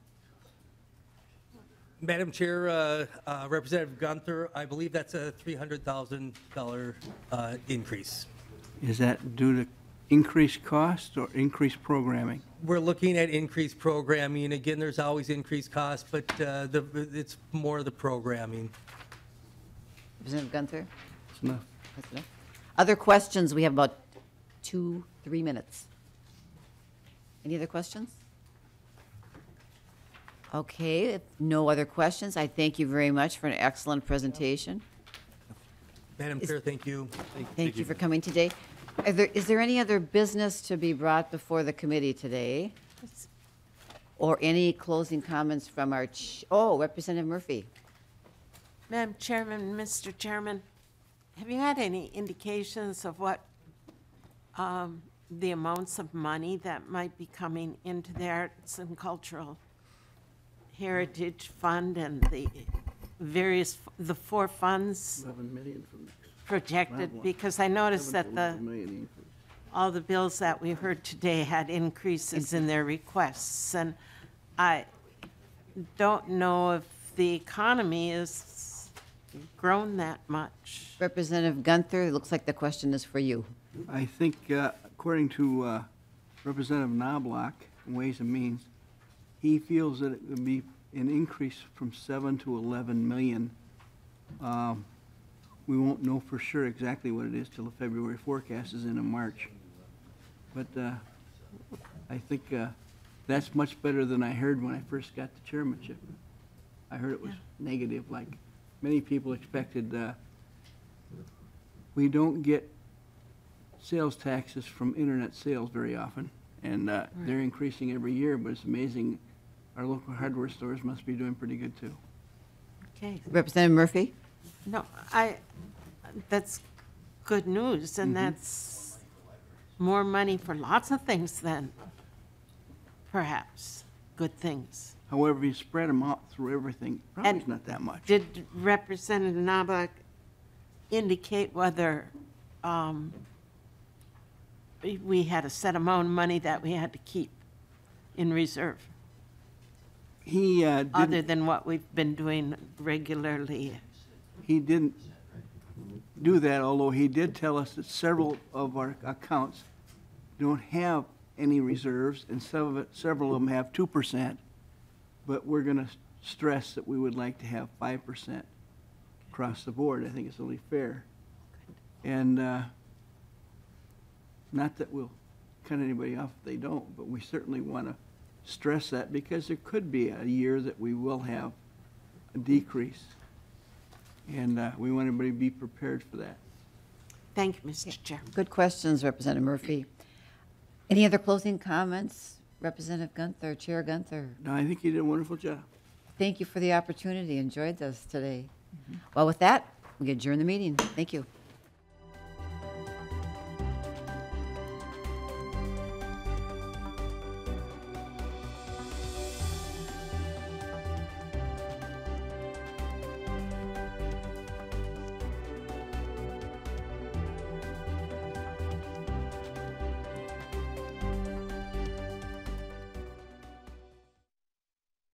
P: Madam Chair, Representative Gunther, I believe that's a $300,000 increase.
R: Is that due to increased cost or increased programming?
P: We're looking at increased programming. Again, there's always increased costs, but it's more the programming.
A: Representative Gunther?
R: That's enough.
A: That's enough. Other questions? We have about 2-3 minutes. Any other questions? Okay, if no other questions, I thank you very much for an excellent presentation.
P: Madam Chair, thank you.
A: Thank you for coming today. Is there any other business to be brought before the committee today? Or any closing comments from our, Representative Murphy?
K: Madam Chairman, Mr. Chairman, have you had any indications of what the amounts of money that might be coming into the Arts and Cultural Heritage Fund and the the 4 funds
R: 11 million from
K: projected? Because I noticed that all the bills that we heard today had increases in their requests, and I don't know if the economy has grown that much.
A: Representative Gunther, it looks like the question is for you.
R: I think, according to Representative Knobloch, in Ways and Means, he feels that it would be an increase from 7 to 11 million. We won't know for sure exactly what it is till the February forecast is in March. But I think that's much better than I heard when I first got the chairmanship. I heard it was negative, like many people expected. We don't get sales taxes from internet sales very often, and they're increasing every year, but it's amazing. Our local hardware stores must be doing pretty good too.
K: Okay.
A: Representative Murphy?
K: No, that's good news, and that's more money for lots of things then, perhaps, good things.
R: However, you spread them out through everything, probably not that much.
K: Did Representative Knobloch indicate whether we had a set amount of money that we had to keep in reserve?
R: He
K: other than what we've been doing regularly.
R: He didn't do that, although he did tell us that several of our accounts don't have any reserves, and several of them have 2%. But we're going to stress that we would like to have 5% across the board. I think it's only fair. And not that we'll cut anybody off if they don't, but we certainly want to stress that because there could be a year that we will have a decrease. And we want everybody to be prepared for that.
K: Thank you, Mr. Chair.
A: Good questions, Representative Murphy. Any other closing comments? Representative Gunther, Chair Gunther.
R: No, I think you did a wonderful job.
A: Thank you for the opportunity. Enjoyed this today. Well, with that, we adjourn the meeting. Thank you.